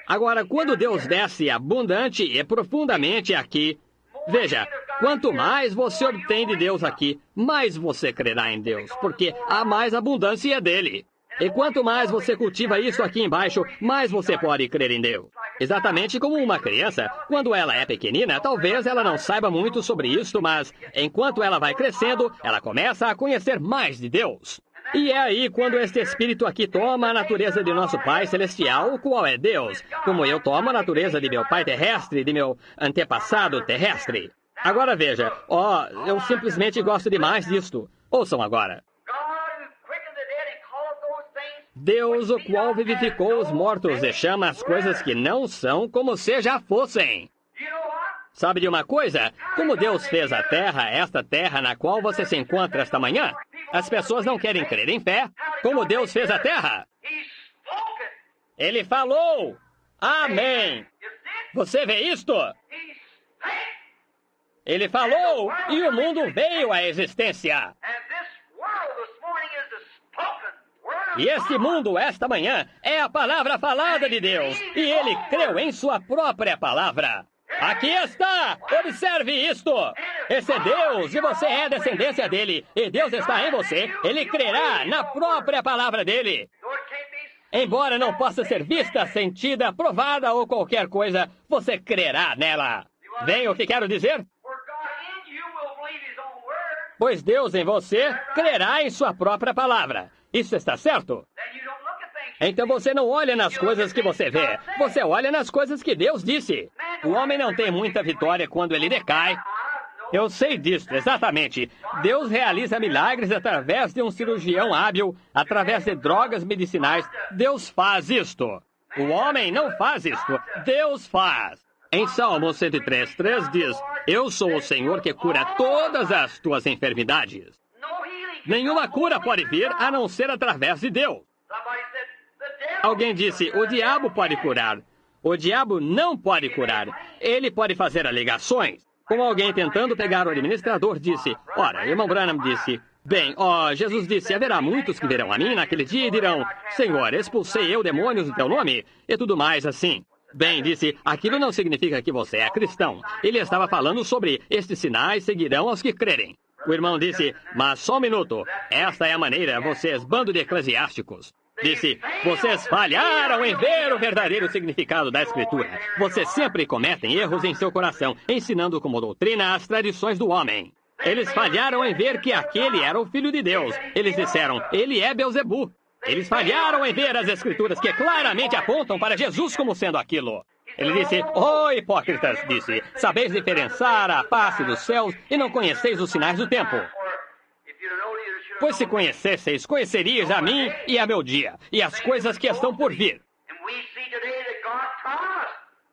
Speaker 2: Agora, quando Deus desce abundante e profundamente aqui, veja, quanto mais você obtém de Deus aqui, mais você crerá em Deus, porque há mais abundância dele. E quanto mais você cultiva isso aqui embaixo, mais você pode crer em Deus. Exatamente como uma criança, quando ela é pequenina, talvez ela não saiba muito sobre isso, mas enquanto ela vai crescendo, ela começa a conhecer mais de Deus. E é aí quando este Espírito aqui toma a natureza de nosso Pai Celestial, o qual é Deus, como eu tomo a natureza de meu pai terrestre, de meu antepassado terrestre. Agora veja, eu simplesmente gosto demais disto. Ouçam agora. Deus, o qual vivificou os mortos e chama as coisas que não são como se já fossem. Sabe de uma coisa? Como Deus fez a terra, esta terra na qual você se encontra esta manhã, as pessoas não querem crer em fé. Como Deus fez a terra? Ele falou. Amém. Você vê isto? Ele falou e o mundo veio à existência. E este mundo, esta manhã, é a palavra falada de Deus. E ele creu em sua própria palavra. Aqui está! Observe isto! Esse é Deus e você é descendência dele. E Deus está em você. Ele crerá na própria palavra dele. Embora não possa ser vista, sentida, provada ou qualquer coisa, você crerá nela. Vem o que quero dizer? Pois Deus em você crerá em sua própria palavra. Isso está certo? Então você não olha nas coisas que você vê. Você olha nas coisas que Deus disse. O homem não tem muita vitória quando ele decai. Eu sei disso, exatamente. Deus realiza milagres através de um cirurgião hábil, através de drogas medicinais. Deus faz isto. O homem não faz isto. Deus faz. Em Salmo 103:3 diz, eu sou o Senhor que cura todas as tuas enfermidades. Nenhuma cura pode vir a não ser através de Deus. Alguém disse, o diabo pode curar. O diabo não pode curar. Ele pode fazer alegações. Como alguém tentando pegar o administrador disse, ora, irmão Branham disse, bem, Jesus disse, haverá muitos que virão a mim naquele dia e dirão, Senhor, expulsei eu demônios em teu nome, e tudo mais assim. Bem, disse, aquilo não significa que você é cristão. Ele estava falando sobre estes sinais seguirão aos que crerem. O irmão disse, mas só um minuto, esta é a maneira, vocês, bando de eclesiásticos. Disse, vocês falharam em ver o verdadeiro significado da Escritura. Vocês sempre cometem erros em seu coração, ensinando como doutrina as tradições do homem. Eles falharam em ver que aquele era o Filho de Deus. Eles disseram, ele é Beelzebu. Eles falharam em ver as Escrituras que claramente apontam para Jesus como sendo aquilo. Ele disse, hipócritas, disse, sabeis diferenciar a face dos céus e não conheceis os sinais do tempo. Pois se conhecesseis, conheceríeis a mim e a meu dia, e as coisas que estão por vir.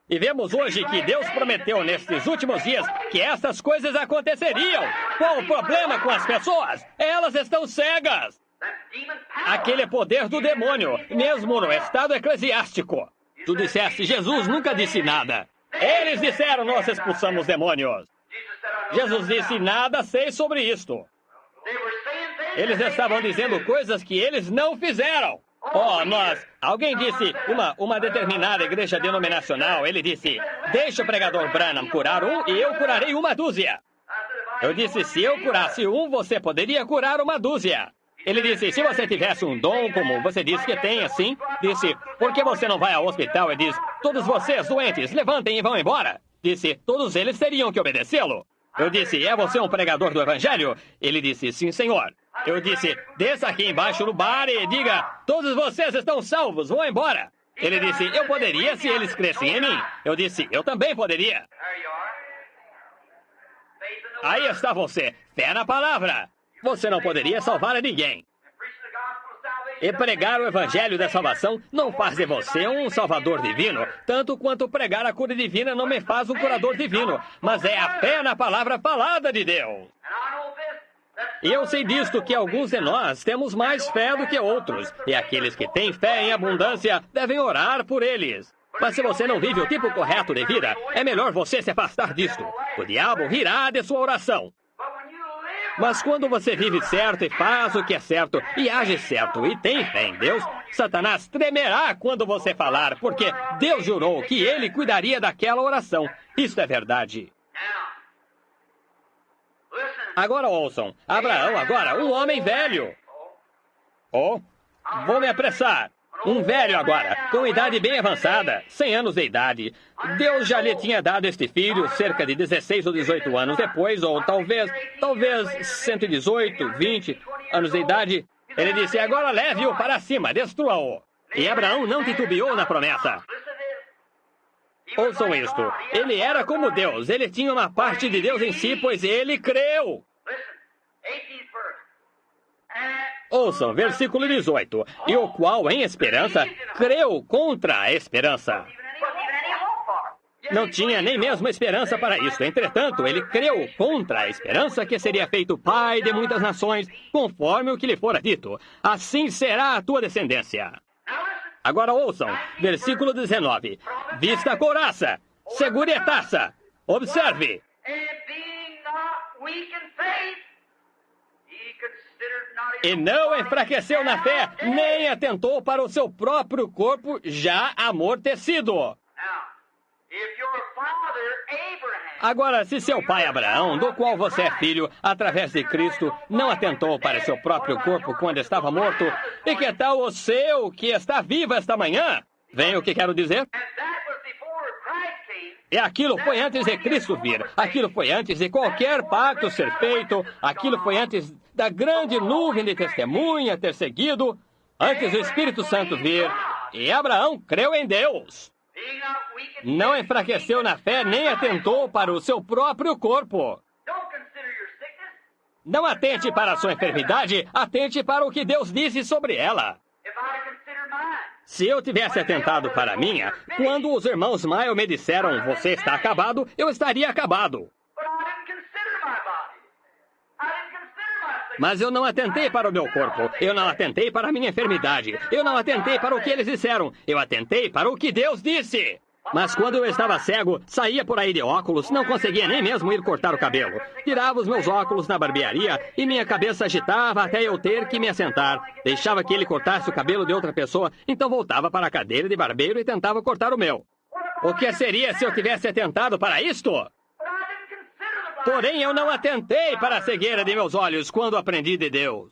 Speaker 2: E vemos hoje que Deus prometeu nestes últimos dias que essas coisas aconteceriam. Qual o problema com as pessoas? Elas estão cegas. Aquele é poder do demônio, mesmo no estado eclesiástico. Tu disseste, Jesus nunca disse nada. Eles disseram, nós expulsamos demônios. Jesus disse, nada sei sobre isto. Eles estavam dizendo coisas que eles não fizeram. Alguém disse, uma determinada igreja denominacional, ele disse, deixa o pregador Branham curar um e eu curarei uma dúzia. Eu disse, se eu curasse um, você poderia curar uma dúzia. Ele disse, se você tivesse um dom como você disse que tem, assim, disse, por que você não vai ao hospital e diz, todos vocês doentes, levantem e vão embora? Disse, todos eles teriam que obedecê-lo. Eu disse, é você um pregador do evangelho? Ele disse, sim, senhor. Eu disse, desça aqui embaixo no bar e diga, todos vocês estão salvos, vão embora. Ele disse, eu poderia se eles crescem em mim. Eu disse, eu também poderia. Aí está você, fé na palavra. Você não poderia salvar a ninguém. E pregar o evangelho da salvação não faz de você um salvador divino, tanto quanto pregar a cura divina não me faz um curador divino, mas é a fé na palavra falada de Deus. E eu sei disto que alguns de nós temos mais fé do que outros, e aqueles que têm fé em abundância devem orar por eles. Mas se você não vive o tipo correto de vida, é melhor você se afastar disto. O diabo rirá de sua oração. Mas quando você vive certo e faz o que é certo, e age certo e tem fé em Deus, Satanás tremerá quando você falar, porque Deus jurou que ele cuidaria daquela oração. Isso é verdade. Agora ouçam, Abraão agora, um homem velho. Vou me apressar. Um velho agora, com idade bem avançada, 100 anos de idade. Deus já lhe tinha dado este filho cerca de 16 ou 18 anos depois, ou talvez 118, 20 anos de idade. Ele disse, agora leve-o para cima, destrua-o. E Abraão não titubeou na promessa. Ouçam isto, ele era como Deus, ele tinha uma parte de Deus em si, pois ele creu. Ouçam, versículo 18. E o qual, em esperança, creu contra a esperança. Não tinha nem mesmo esperança para isso. Entretanto, ele creu contra a esperança que seria feito pai de muitas nações, conforme o que lhe fora dito. Assim será a tua descendência. Agora ouçam, versículo 19. Vista a couraça, segure a taça. Observe. E não enfraqueceu na fé, nem atentou para o seu próprio corpo já amortecido. Agora, se seu pai Abraão, do qual você é filho, através de Cristo, não atentou para seu próprio corpo quando estava morto, e que tal o seu, que está vivo esta manhã? Vem o que quero dizer? E aquilo foi antes de Cristo vir, aquilo foi antes de qualquer pacto ser feito, aquilo foi antes da grande nuvem de testemunha ter seguido, antes do Espírito Santo vir, e Abraão creu em Deus. Não enfraqueceu na fé, nem atentou para o seu próprio corpo. Não atente para a sua enfermidade, atente para o que Deus disse sobre ela. Se eu tivesse atentado para a minha, quando os irmãos Maio me disseram, você está acabado, eu estaria acabado. Mas eu não atentei para o meu corpo, eu não atentei para a minha enfermidade, eu não atentei para o que eles disseram, eu atentei para o que Deus disse. Mas quando eu estava cego, saía por aí de óculos, não conseguia nem mesmo ir cortar o cabelo. Tirava os meus óculos na barbearia e minha cabeça agitava até eu ter que me assentar. Deixava que ele cortasse o cabelo de outra pessoa, então voltava para a cadeira de barbeiro e tentava cortar o meu. O que seria se eu tivesse atentado para isto? Porém, eu não atentei para a cegueira de meus olhos quando aprendi de Deus.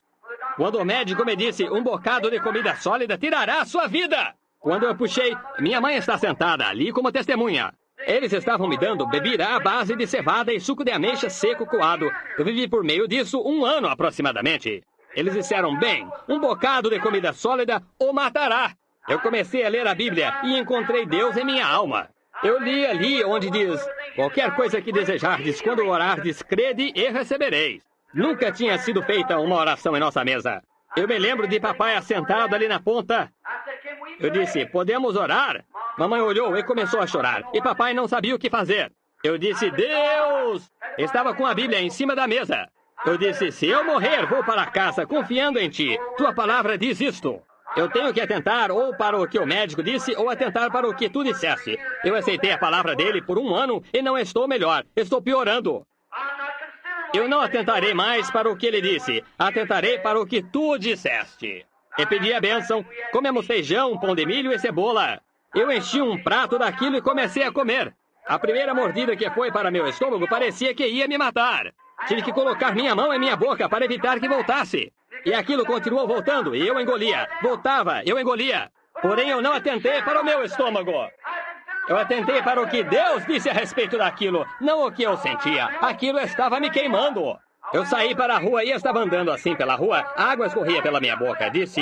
Speaker 2: Quando o médico me disse, um bocado de comida sólida tirará a sua vida. Quando eu puxei, minha mãe está sentada ali como testemunha. Eles estavam me dando bebida à base de cevada e suco de ameixa seco coado. Eu vivi por meio disso 1 ano aproximadamente. Eles disseram, bem, um bocado de comida sólida o matará. Eu comecei a ler a Bíblia e encontrei Deus em minha alma. Eu li ali onde diz, qualquer coisa que desejardes quando orardes, crede e recebereis. Nunca tinha sido feita uma oração em nossa mesa. Eu me lembro de papai assentado ali na ponta. Eu disse, podemos orar? Mamãe olhou e começou a chorar. E papai não sabia o que fazer. Eu disse, Deus! Estava com a Bíblia em cima da mesa. Eu disse, se eu morrer, vou para casa confiando em ti. Tua palavra diz isto. Eu tenho que atentar ou para o que o médico disse ou atentar para o que tu disseste. Eu aceitei a palavra dele por 1 ano e não estou melhor. Estou piorando. Eu não atentarei mais para o que ele disse. Atentarei para o que tu disseste. E pedi a bênção. Comemos feijão, pão de milho e cebola. Eu enchi um prato daquilo e comecei a comer. A primeira mordida que foi para meu estômago parecia que ia me matar. Tive que colocar minha mão em minha boca para evitar que voltasse. E aquilo continuou voltando e eu engolia. Voltava, eu engolia. Porém, eu não atentei para o meu estômago. Eu atentei para o que Deus disse a respeito daquilo, não o que eu sentia. Aquilo estava me queimando. Eu saí para a rua e estava andando assim pela rua. A água escorria pela minha boca. Disse,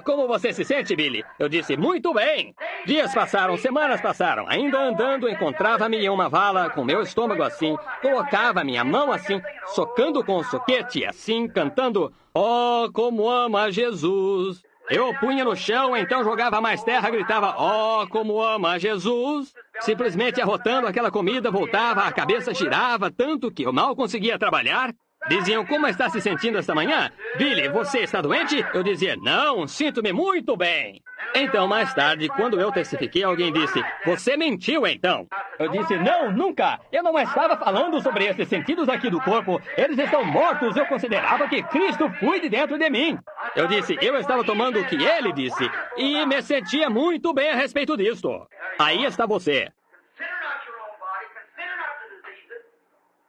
Speaker 2: como você se sente, Billy? Eu disse, muito bem. Dias passaram, semanas passaram. Ainda andando, encontrava-me em uma vala com meu estômago assim. Colocava minha mão assim, socando com o soquete assim, cantando, oh, como ama Jesus. Eu o punha no chão, então jogava mais terra, gritava, oh, como ama Jesus. Simplesmente arrotando aquela comida, voltava, a cabeça girava tanto que eu mal conseguia trabalhar. Diziam, como está se sentindo esta manhã? Billy, você está doente? Eu dizia, não, sinto-me muito bem. Então, mais tarde, quando eu testifiquei, alguém disse, você mentiu então. Eu disse, não, nunca. Eu não estava falando sobre esses sentidos aqui do corpo. Eles estão mortos. Eu considerava que Cristo flui de dentro de mim. Eu disse, eu estava tomando o que ele disse e me sentia muito bem a respeito disto. Aí está você.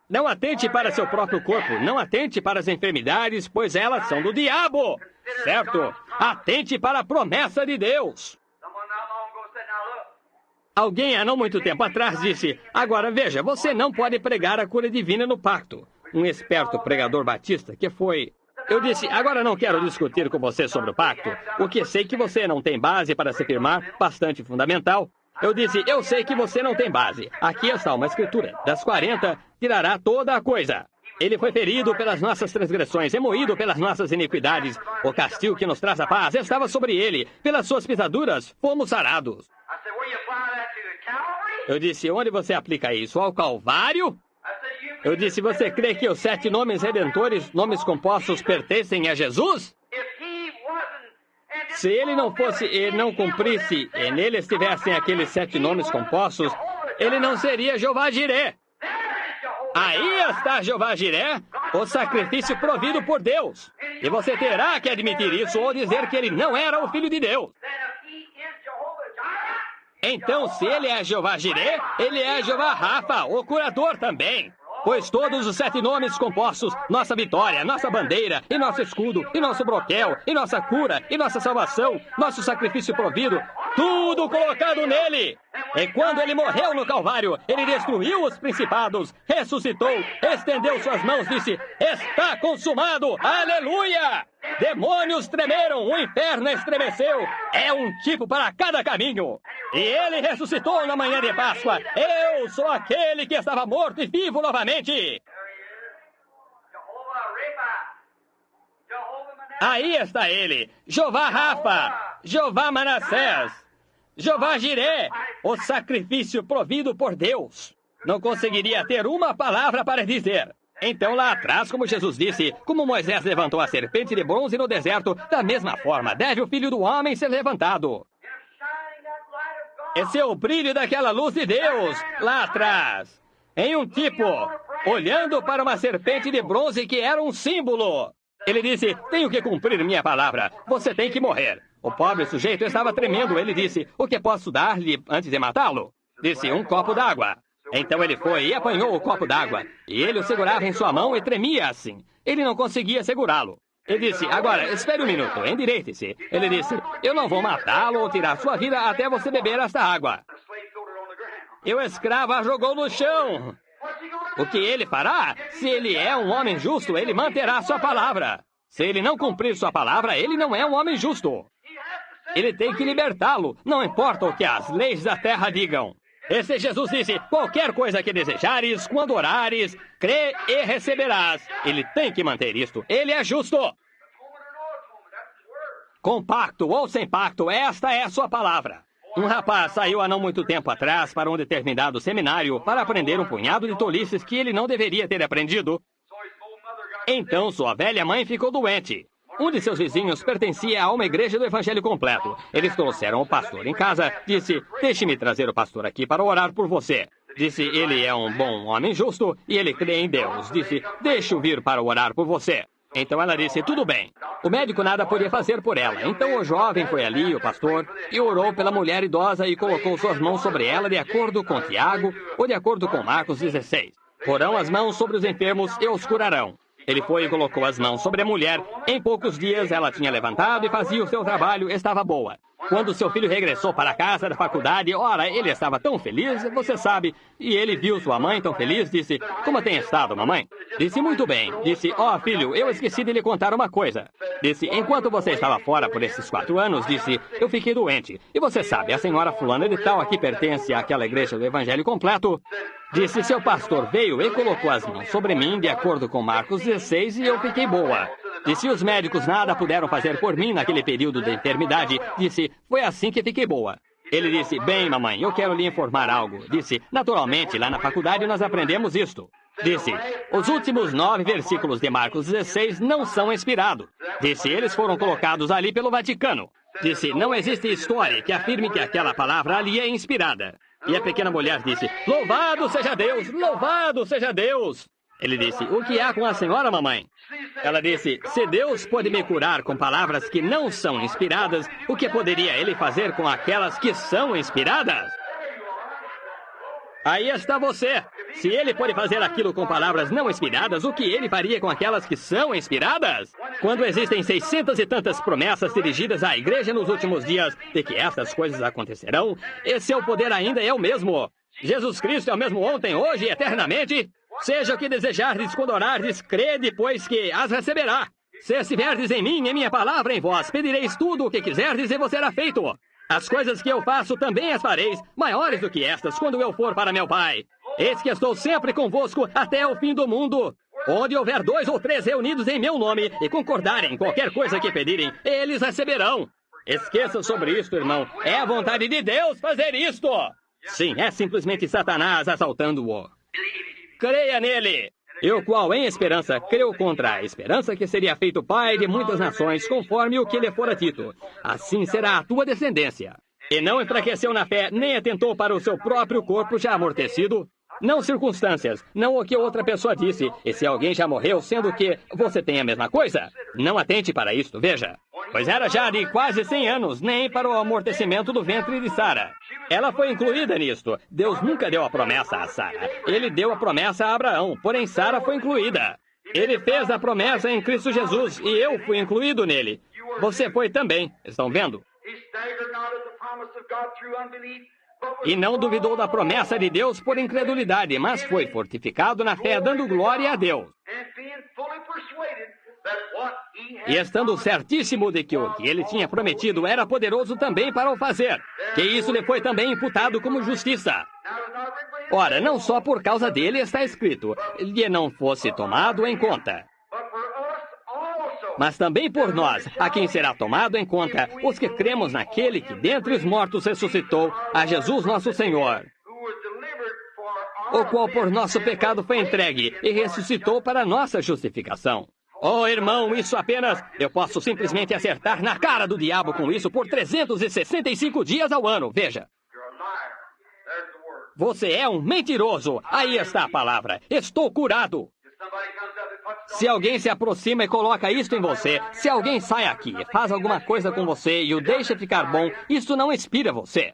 Speaker 2: Não atente para seu próprio corpo, não atente para as enfermidades, pois elas são do diabo, certo? Atente para a promessa de Deus. Alguém há não muito tempo atrás disse, agora veja, você não pode pregar a cura divina no pacto. Um esperto pregador batista que foi... Eu disse, agora não quero discutir com você sobre o pacto, porque sei que você não tem base para se firmar, bastante fundamental. Eu disse, eu sei que você não tem base. Aqui está uma escritura. Das 40, tirará toda a coisa. Ele foi ferido pelas nossas transgressões, e moído pelas nossas iniquidades. O castigo que nos traz a paz estava sobre ele. Pelas suas pisaduras, fomos sarados. Eu disse, onde você aplica isso? Ao Calvário? Eu disse, você crê que os 7 nomes redentores, nomes compostos, pertencem a Jesus? Se ele não fosse e não cumprisse, e nele estivessem aqueles 7 nomes compostos, ele não seria Jeová Jiré. Aí está Jeová Jiré, o sacrifício provido por Deus. E você terá que admitir isso ou dizer que ele não era o Filho de Deus. Então, se ele é Jeová Jiré, ele é Jeová Rafa, o curador também. Pois todos os 7 nomes compostos, nossa vitória, nossa bandeira, e nosso escudo, e nosso broquel, e nossa cura, e nossa salvação, nosso sacrifício provido, tudo colocado nele. E quando ele morreu no Calvário, ele destruiu os principados, ressuscitou, estendeu suas mãos, disse, está consumado, aleluia! Demônios tremeram, o inferno estremeceu, é um tipo para cada caminho. E ele ressuscitou na manhã de Páscoa. Eu sou aquele que estava morto e vivo novamente. Aí está ele, Jeová Rafa, Jeová Manassés, Jeová Jiré, o sacrifício provido por Deus. Não conseguiria ter uma palavra para dizer. Então lá atrás, como Jesus disse, como Moisés levantou a serpente de bronze no deserto, da mesma forma deve o Filho do Homem ser levantado. Esse é o brilho daquela luz de Deus, lá atrás. Em um tipo, olhando para uma serpente de bronze que era um símbolo. Ele disse, tenho que cumprir minha palavra, você tem que morrer. O pobre sujeito estava tremendo, ele disse, o que posso dar-lhe antes de matá-lo? Disse, um copo d'água. Então ele foi e apanhou o copo d'água, e ele o segurava em sua mão e tremia assim. Ele não conseguia segurá-lo. Ele disse, agora, espere um minuto, endireite-se. Ele disse, eu não vou matá-lo ou tirar sua vida até você beber esta água. E o escravo a jogou no chão. O que ele fará? Se ele é um homem justo, ele manterá sua palavra. Se ele não cumprir sua palavra, ele não é um homem justo. Ele tem que libertá-lo, não importa o que as leis da terra digam. Esse Jesus disse, qualquer coisa que desejares, quando orares, crê e receberás. Ele tem que manter isto. Ele é justo. Com pacto ou sem pacto, esta é a sua palavra. Um rapaz saiu há não muito tempo atrás para um determinado seminário para aprender um punhado de tolices que ele não deveria ter aprendido. Então sua velha mãe ficou doente. Um de seus vizinhos pertencia a uma igreja do Evangelho Completo. Eles trouxeram o pastor em casa. Disse, deixe-me trazer o pastor aqui para orar por você. Disse, ele é um bom homem justo e ele crê em Deus. Disse, deixe-o vir para orar por você. Então ela disse, tudo bem. O médico nada podia fazer por ela. Então o jovem foi ali, o pastor, e orou pela mulher idosa e colocou suas mãos sobre ela de acordo com Tiago ou de acordo com Marcos 16. Porão as mãos sobre os enfermos e os curarão. Ele foi e colocou as mãos sobre a mulher. Em poucos dias ela tinha levantado e fazia o seu trabalho, estava boa. Quando seu filho regressou para casa da faculdade, ora, ele estava tão feliz, você sabe, e ele viu sua mãe tão feliz, disse, como tem estado, mamãe? Disse, muito bem. Disse, filho, eu esqueci de lhe contar uma coisa. Disse, enquanto você estava fora por esses 4 anos, disse, eu fiquei doente. E você sabe, a senhora fulana de tal aqui pertence àquela igreja do Evangelho Completo. Disse, seu pastor veio e colocou as mãos sobre mim, de acordo com Marcos 16, e eu fiquei boa. Disse, os médicos nada puderam fazer por mim naquele período de enfermidade. Disse, foi assim que fiquei boa. Ele disse, bem, mamãe, eu quero lhe informar algo. Disse, naturalmente, lá na faculdade nós aprendemos isto. Disse, os últimos 9 versículos de Marcos 16 não são inspirados. Disse, eles foram colocados ali pelo Vaticano. Disse, não existe história que afirme que aquela palavra ali é inspirada. E a pequena mulher disse, louvado seja Deus, louvado seja Deus. Ele disse, o que há com a senhora, mamãe? Ela disse, se Deus pode me curar com palavras que não são inspiradas, o que poderia ele fazer com aquelas que são inspiradas? Aí está você. Se ele pode fazer aquilo com palavras não inspiradas, o que ele faria com aquelas que são inspiradas? Quando existem 600 e tantas promessas dirigidas à igreja nos últimos dias de que essas coisas acontecerão, e seu poder ainda é o mesmo. Jesus Cristo é o mesmo ontem, hoje e eternamente. Seja o que desejardes quando orardes, crede, pois que as receberá. Se estiverdes em mim e minha palavra em vós, pedireis tudo o que quiserdes e vos será feito. As coisas que eu faço também as fareis, maiores do que estas, quando eu for para meu Pai. Eis que estou sempre convosco até o fim do mundo. Onde houver 2 ou 3 reunidos em meu nome e concordarem em qualquer coisa que pedirem, eles receberão. Esqueça sobre isto, irmão. É a vontade de Deus fazer isto. Sim, é simplesmente Satanás assaltando-o. Creia nele. Eu, qual em esperança, creu contra a esperança que seria feito pai de muitas nações, conforme o que lhe fora dito. Assim será a tua descendência. E não enfraqueceu na fé, nem atentou para o seu próprio corpo já amortecido. Não circunstâncias, não o que outra pessoa disse. E se alguém já morreu, sendo que você tem a mesma coisa? Não atente para isto, veja. Pois era já de quase 100 anos, nem para o amortecimento do ventre de Sara. Ela foi incluída nisto. Deus nunca deu a promessa a Sara. Ele deu a promessa a Abraão, porém Sara foi incluída. Ele fez a promessa em Cristo Jesus e eu fui incluído nele. Você foi também, estão vendo? E não duvidou da promessa de Deus por incredulidade, mas foi fortificado na fé, dando glória a Deus. E estando certíssimo de que o que ele tinha prometido era poderoso também para o fazer, que isso lhe foi também imputado como justiça. Ora, não só por causa dele está escrito, lhe não fosse tomado em conta, mas também por nós, a quem será tomado em conta, os que cremos naquele que dentre os mortos ressuscitou, a Jesus nosso Senhor, o qual por nosso pecado foi entregue e ressuscitou para nossa justificação. Oh, irmão, isso apenas... Eu posso simplesmente acertar na cara do diabo com isso por 365 dias ao ano, veja. Você é um mentiroso. Aí está a palavra. Estou curado. Se alguém se aproxima e coloca isto em você, se alguém sai aqui e faz alguma coisa com você e o deixa ficar bom, isso não inspira você.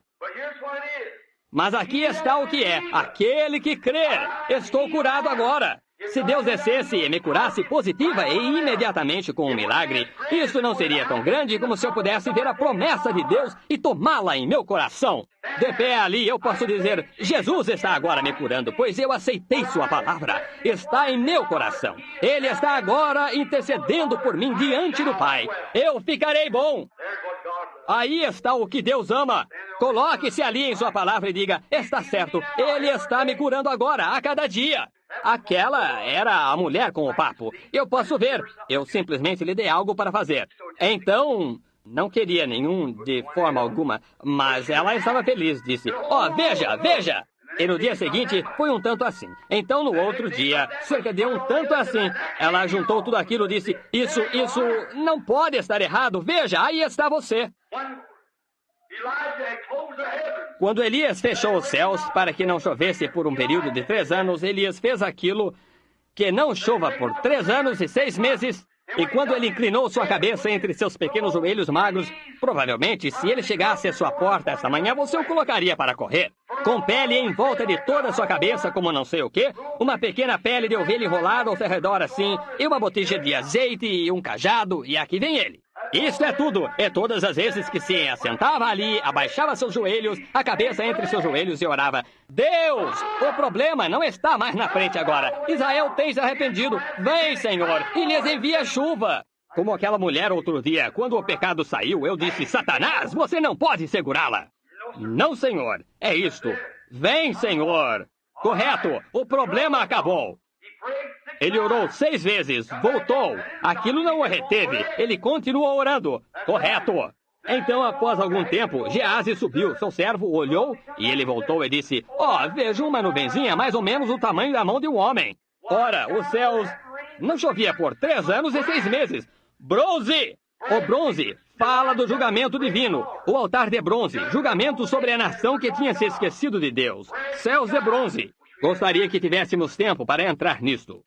Speaker 2: Mas aqui está o que é. Aquele que crer. Estou curado agora. Se Deus descesse e me curasse positiva e imediatamente com um milagre, isso não seria tão grande como se eu pudesse ver a promessa de Deus e tomá-la em meu coração. De pé ali, eu posso dizer, Jesus está agora me curando, pois eu aceitei sua palavra. Está em meu coração. Ele está agora intercedendo por mim diante do Pai. Eu ficarei bom. Aí está o que Deus ama. Coloque-se ali em sua palavra e diga, está certo, Ele está me curando agora, a cada dia. Aquela era a mulher com o papo. Eu posso ver. Eu simplesmente lhe dei algo para fazer. Então, não queria nenhum de forma alguma, mas ela estava feliz, disse, veja, veja. E no dia seguinte, foi um tanto assim. Então, no outro dia, cerca de um tanto assim, ela juntou tudo aquilo e disse, isso não pode estar errado. Veja, aí está você. Quando Elias fechou os céus para que não chovesse por um período de 3 anos, Elias fez aquilo que não chova por 3 anos e 6 meses. E quando ele inclinou sua cabeça entre seus pequenos joelhos magros, provavelmente, se ele chegasse à sua porta esta manhã, você o colocaria para correr. Com pele em volta de toda a sua cabeça, como não sei o quê, uma pequena pele de ovelha enrolada ao seu redor assim, e uma botija de azeite e um cajado, e aqui vem ele. Isso é tudo. E todas as vezes que se assentava ali, abaixava seus joelhos, a cabeça entre seus joelhos e orava, Deus, o problema não está mais na frente agora. Israel tem se arrependido. Vem, Senhor, e lhes envia chuva. Como aquela mulher outro dia, quando o pecado saiu, eu disse, Satanás, você não pode segurá-la. Não, Senhor, é isto. Vem, Senhor. Correto, o problema acabou. Ele orou 6 vezes, voltou. Aquilo não o reteve. Ele continuou orando. Correto. Então, após algum tempo, Geazi subiu. Seu servo olhou e ele voltou e disse, vejo uma nuvenzinha mais ou menos do tamanho da mão de um homem. Ora, os céus não chovia por 3 anos e 6 meses. Bronze! O bronze fala do julgamento divino. O altar de bronze, julgamento sobre a nação que tinha se esquecido de Deus. Céus de bronze. Gostaria que tivéssemos tempo para entrar nisto.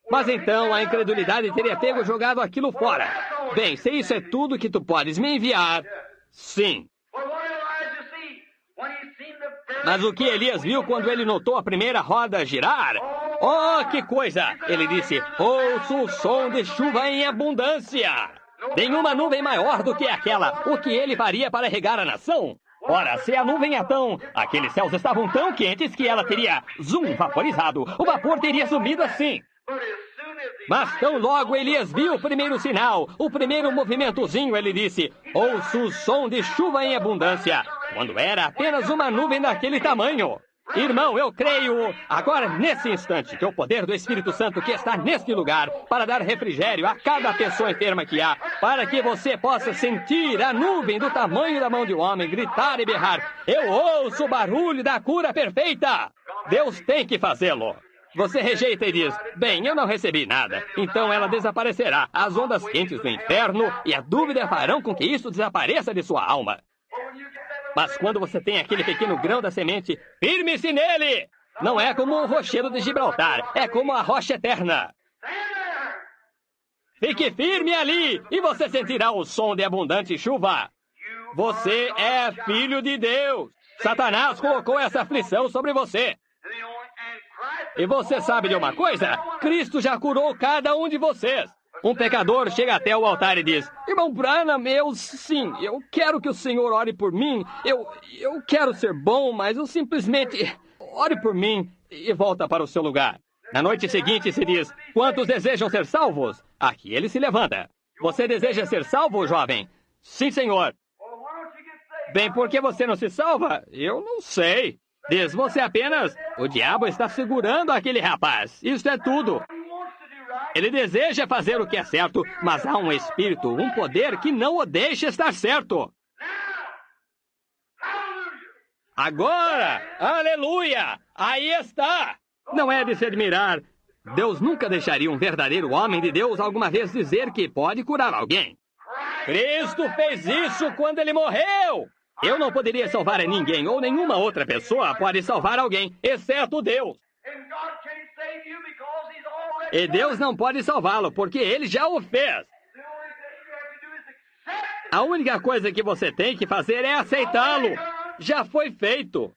Speaker 2: Mas então a incredulidade teria pego e jogado aquilo fora. Bem, se isso é tudo que tu podes me enviar, sim. Mas o que Elias viu quando ele notou a primeira roda girar? Que coisa! Ele disse, ouço o som de chuva em abundância. Nenhuma nuvem maior do que aquela. O que ele faria para regar a nação? Ora, se a nuvem é aqueles céus estavam tão quentes que ela teria, vaporizado. O vapor teria sumido assim. Mas tão logo Elias viu o primeiro sinal, o primeiro movimentozinho, ele disse, ouço o som de chuva em abundância, quando era apenas uma nuvem daquele tamanho. Irmão, eu creio, agora nesse instante, que o poder do Espírito Santo que está neste lugar, para dar refrigério a cada pessoa enferma que há, para que você possa sentir a nuvem do tamanho da mão de um homem, gritar e berrar, eu ouço o barulho da cura perfeita. Deus tem que fazê-lo. Você rejeita e diz, bem, eu não recebi nada. Então ela desaparecerá. As ondas quentes do inferno e a dúvida farão com que isso desapareça de sua alma. Mas quando você tem aquele pequeno grão da semente, firme-se nele! Não é como o rochedo de Gibraltar, é como a rocha eterna. Fique firme ali e você sentirá o som de abundante chuva. Você é filho de Deus. Satanás colocou essa aflição sobre você. E você sabe de uma coisa? Cristo já curou cada um de vocês. Um pecador chega até o altar e diz, irmão Branham, eu quero que o Senhor ore por mim. Eu quero ser bom, mas eu simplesmente ore por mim e volta para o seu lugar. Na noite seguinte se diz, quantos desejam ser salvos? Aqui ele se levanta. Você deseja ser salvo, jovem? Sim, senhor. Bem, por que você não se salva? Eu não sei. Diz, você apenas... O diabo está segurando aquele rapaz. Isso é tudo. Ele deseja fazer o que é certo, mas há um espírito, um poder que não o deixa estar certo. Agora! Aleluia! Aí está! Não é de se admirar. Deus nunca deixaria um verdadeiro homem de Deus alguma vez dizer que pode curar alguém. Cristo fez isso quando ele morreu! Eu não poderia salvar ninguém, ou nenhuma outra pessoa pode salvar alguém, exceto Deus. E Deus não pode salvá-lo, porque ele já o fez. A única coisa que você tem que fazer é aceitá-lo. Já foi feito.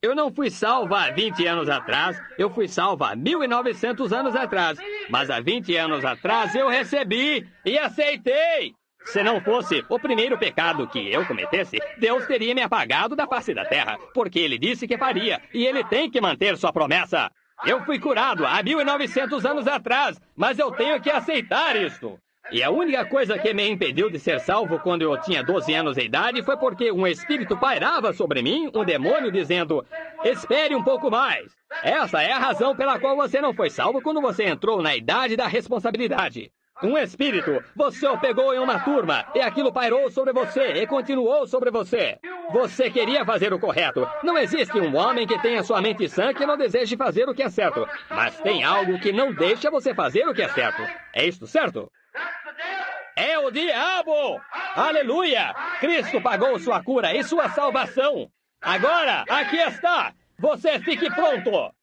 Speaker 2: Eu não fui salvo há 20 anos atrás, eu fui salvo há 1900 anos atrás. Mas há 20 anos atrás eu recebi e aceitei. Se não fosse o primeiro pecado que eu cometesse, Deus teria me apagado da face da terra, porque ele disse que faria, e ele tem que manter sua promessa. Eu fui curado há 1900 anos atrás, mas eu tenho que aceitar isto. E a única coisa que me impediu de ser salvo quando eu tinha 12 anos de idade foi porque um espírito pairava sobre mim, um demônio dizendo, espere um pouco mais. Essa é a razão pela qual você não foi salvo quando você entrou na idade da responsabilidade. Um espírito, você o pegou em uma turma, e aquilo pairou sobre você, e continuou sobre você. Você queria fazer o correto. Não existe um homem que tenha sua mente sã que não deseje fazer o que é certo. Mas tem algo que não deixa você fazer o que é certo. É isto certo? É o diabo! Aleluia! Cristo pagou sua cura e sua salvação. Agora, aqui está. Você fique pronto.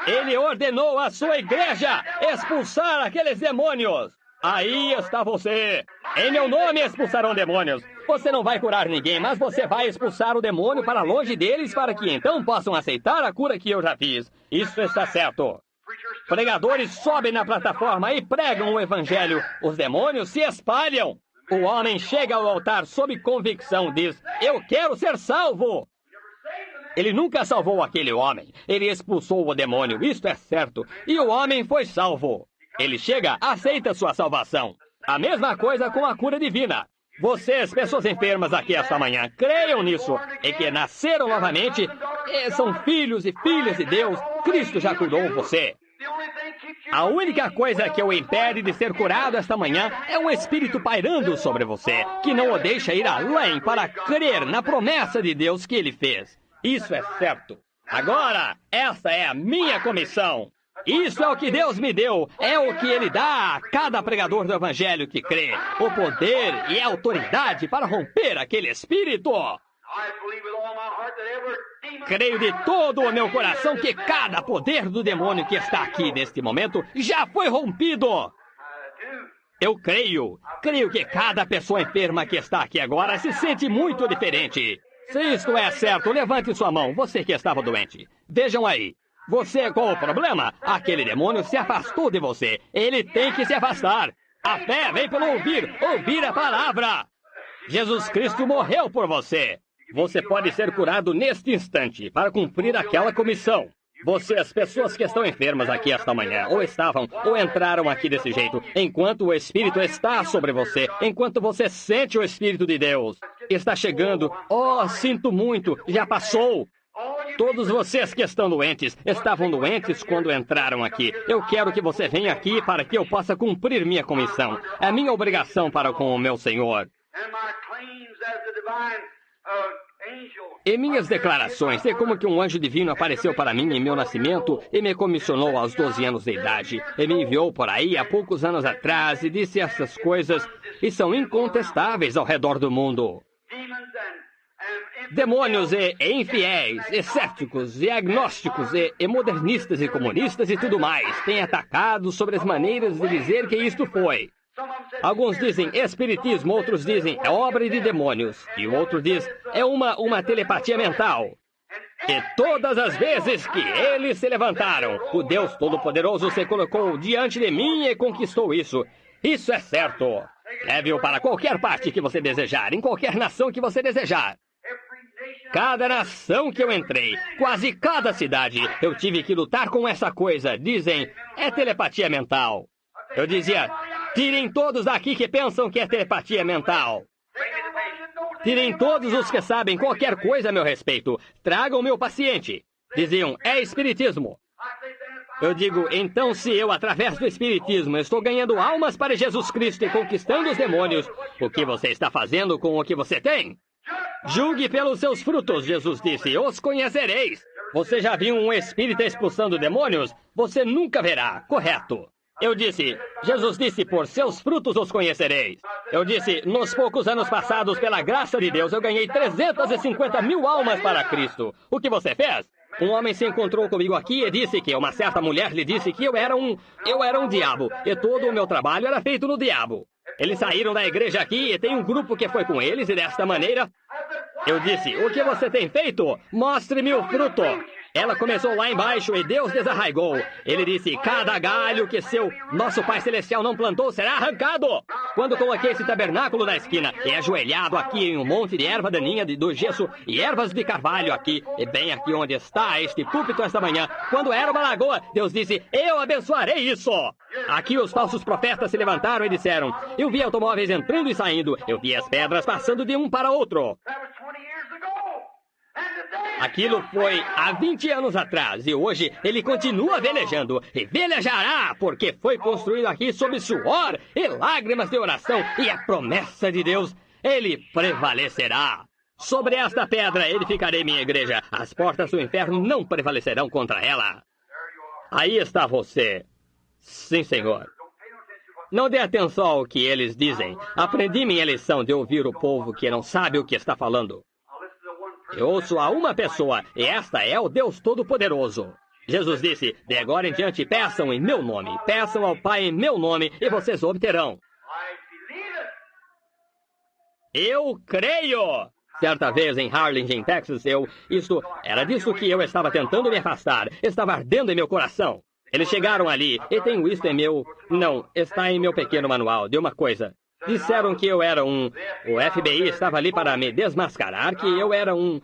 Speaker 2: Ele ordenou à sua igreja expulsar aqueles demônios. Aí está você. Em meu nome expulsarão demônios. Você não vai curar ninguém, mas você vai expulsar o demônio para longe deles para que então possam aceitar a cura que eu já fiz. Isso está certo. Pregadores sobem na plataforma e pregam o evangelho. Os demônios se espalham. O homem chega ao altar sob convicção, diz, eu quero ser salvo. Ele nunca salvou aquele homem. Ele expulsou o demônio, isto é certo. E o homem foi salvo. Ele chega, aceita sua salvação. A mesma coisa com a cura divina. Vocês, pessoas enfermas aqui esta manhã, creiam nisso. E que nasceram novamente, são filhos e filhas de Deus. Cristo já curou você. A única coisa que o impede de ser curado esta manhã é um espírito pairando sobre você, que não o deixa ir além para crer na promessa de Deus que ele fez. Isso é certo. Agora, essa é a minha comissão. Isso é o que Deus me deu. É o que Ele dá a cada pregador do Evangelho que crê. O poder e a autoridade para romper aquele espírito. Creio de todo o meu coração que cada poder do demônio que está aqui neste momento já foi rompido. Eu creio que cada pessoa enferma que está aqui agora se sente muito diferente. Se isto é certo, levante sua mão, você que estava doente. Vejam aí. Você com o problema? Aquele demônio se afastou de você. Ele tem que se afastar. A fé vem pelo ouvir a palavra. Jesus Cristo morreu por você. Você pode ser curado neste instante para cumprir aquela comissão. Você, as pessoas que estão enfermas aqui esta manhã, ou estavam, ou entraram aqui desse jeito, enquanto o Espírito está sobre você, enquanto você sente o Espírito de Deus, está chegando, sinto muito, já passou. Todos vocês que estão doentes, estavam doentes quando entraram aqui. Eu quero que você venha aqui para que eu possa cumprir minha comissão. É minha obrigação para com o meu Senhor. E minhas declarações é como que um anjo divino apareceu para mim em meu nascimento e me comissionou aos 12 anos de idade. E me enviou por aí há poucos anos atrás e disse essas coisas e são incontestáveis ao redor do mundo. Demônios e infiéis, e céticos, e agnósticos, e modernistas e comunistas e tudo mais têm atacado sobre as maneiras de dizer que isto foi. Alguns dizem espiritismo, outros dizem é obra de demônios, e o outro diz é uma telepatia mental. E todas as vezes que eles se levantaram, o Deus Todo-Poderoso se colocou diante de mim e conquistou isso. Isso é certo. Leve-o para qualquer parte que você desejar, em qualquer nação que você desejar. Cada nação que eu entrei, quase cada cidade, eu tive que lutar com essa coisa. Dizem, é telepatia mental. Eu dizia, tirem todos daqui que pensam que é telepatia mental. Tirem todos os que sabem qualquer coisa a meu respeito. Tragam meu paciente. Diziam, é espiritismo. Eu digo, então se eu, através do espiritismo, estou ganhando almas para Jesus Cristo e conquistando os demônios, o que você está fazendo com o que você tem? Julgue pelos seus frutos, Jesus disse, os conhecereis. Você já viu um espírito expulsando demônios? Você nunca verá, correto? Eu disse, Jesus disse, por seus frutos os conhecereis. Eu disse, nos poucos anos passados, pela graça de Deus, eu ganhei 350 mil almas para Cristo. O que você fez? Um homem se encontrou comigo aqui e disse que uma certa mulher lhe disse que eu era um diabo, e todo o meu trabalho era feito no diabo. Eles saíram da igreja aqui e tem um grupo que foi com eles e desta maneira... Eu disse, o que você tem feito? Mostre-me o fruto. Ela começou lá embaixo e Deus desarraigou. Ele disse, cada galho que nosso Pai Celestial não plantou será arrancado. Quando coloquei esse tabernáculo na esquina e ajoelhado aqui em um monte de erva daninha do gesso e ervas de carvalho aqui, e bem aqui onde está este púlpito esta manhã, quando era uma lagoa, Deus disse, eu abençoarei isso. Aqui os falsos profetas se levantaram e disseram, eu vi automóveis entrando e saindo, eu vi as pedras passando de um para outro. Aquilo foi há 20 anos atrás e hoje ele continua velejando e velejará porque foi construído aqui sob suor e lágrimas de oração e a promessa de Deus, ele prevalecerá. Sobre esta pedra edificarei minha igreja, as portas do inferno não prevalecerão contra ela. Aí está você. Sim, Senhor. Não dê atenção ao que eles dizem. Aprendi minha lição de ouvir o povo que não sabe o que está falando. Eu ouço a uma pessoa, e esta é o Deus Todo-Poderoso. Jesus disse, de agora em diante peçam em meu nome, peçam ao Pai em meu nome, e vocês obterão. Eu creio! Certa vez em Harlingen, Texas, era disso que eu estava tentando me afastar, estava ardendo em meu coração. Eles chegaram ali, e tenho isto em está em meu pequeno manual, de uma coisa. Disseram que eu era o FBI estava ali para me desmascarar, que eu era um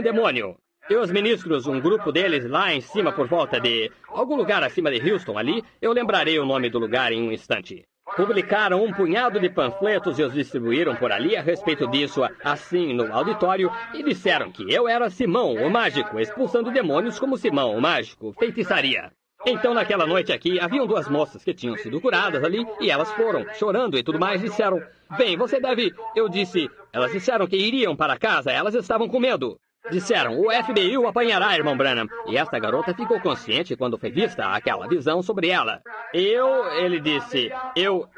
Speaker 2: demônio. E os ministros, um grupo deles lá em cima por volta de algum lugar acima de Houston ali, eu lembrarei o nome do lugar em um instante. Publicaram um punhado de panfletos e os distribuíram por ali a respeito disso, assim, no auditório, e disseram que eu era Simão, o mágico, expulsando demônios como Simão, o mágico, feitiçaria. Então, naquela noite aqui, haviam duas moças que tinham sido curadas ali, e elas foram, chorando e tudo mais, disseram, bem, você deve... Eu disse, elas disseram que iriam para casa, elas estavam com medo. Disseram, o FBI o apanhará, irmão Branham. E esta garota ficou consciente quando foi vista aquela visão sobre ela. Ele disse, eu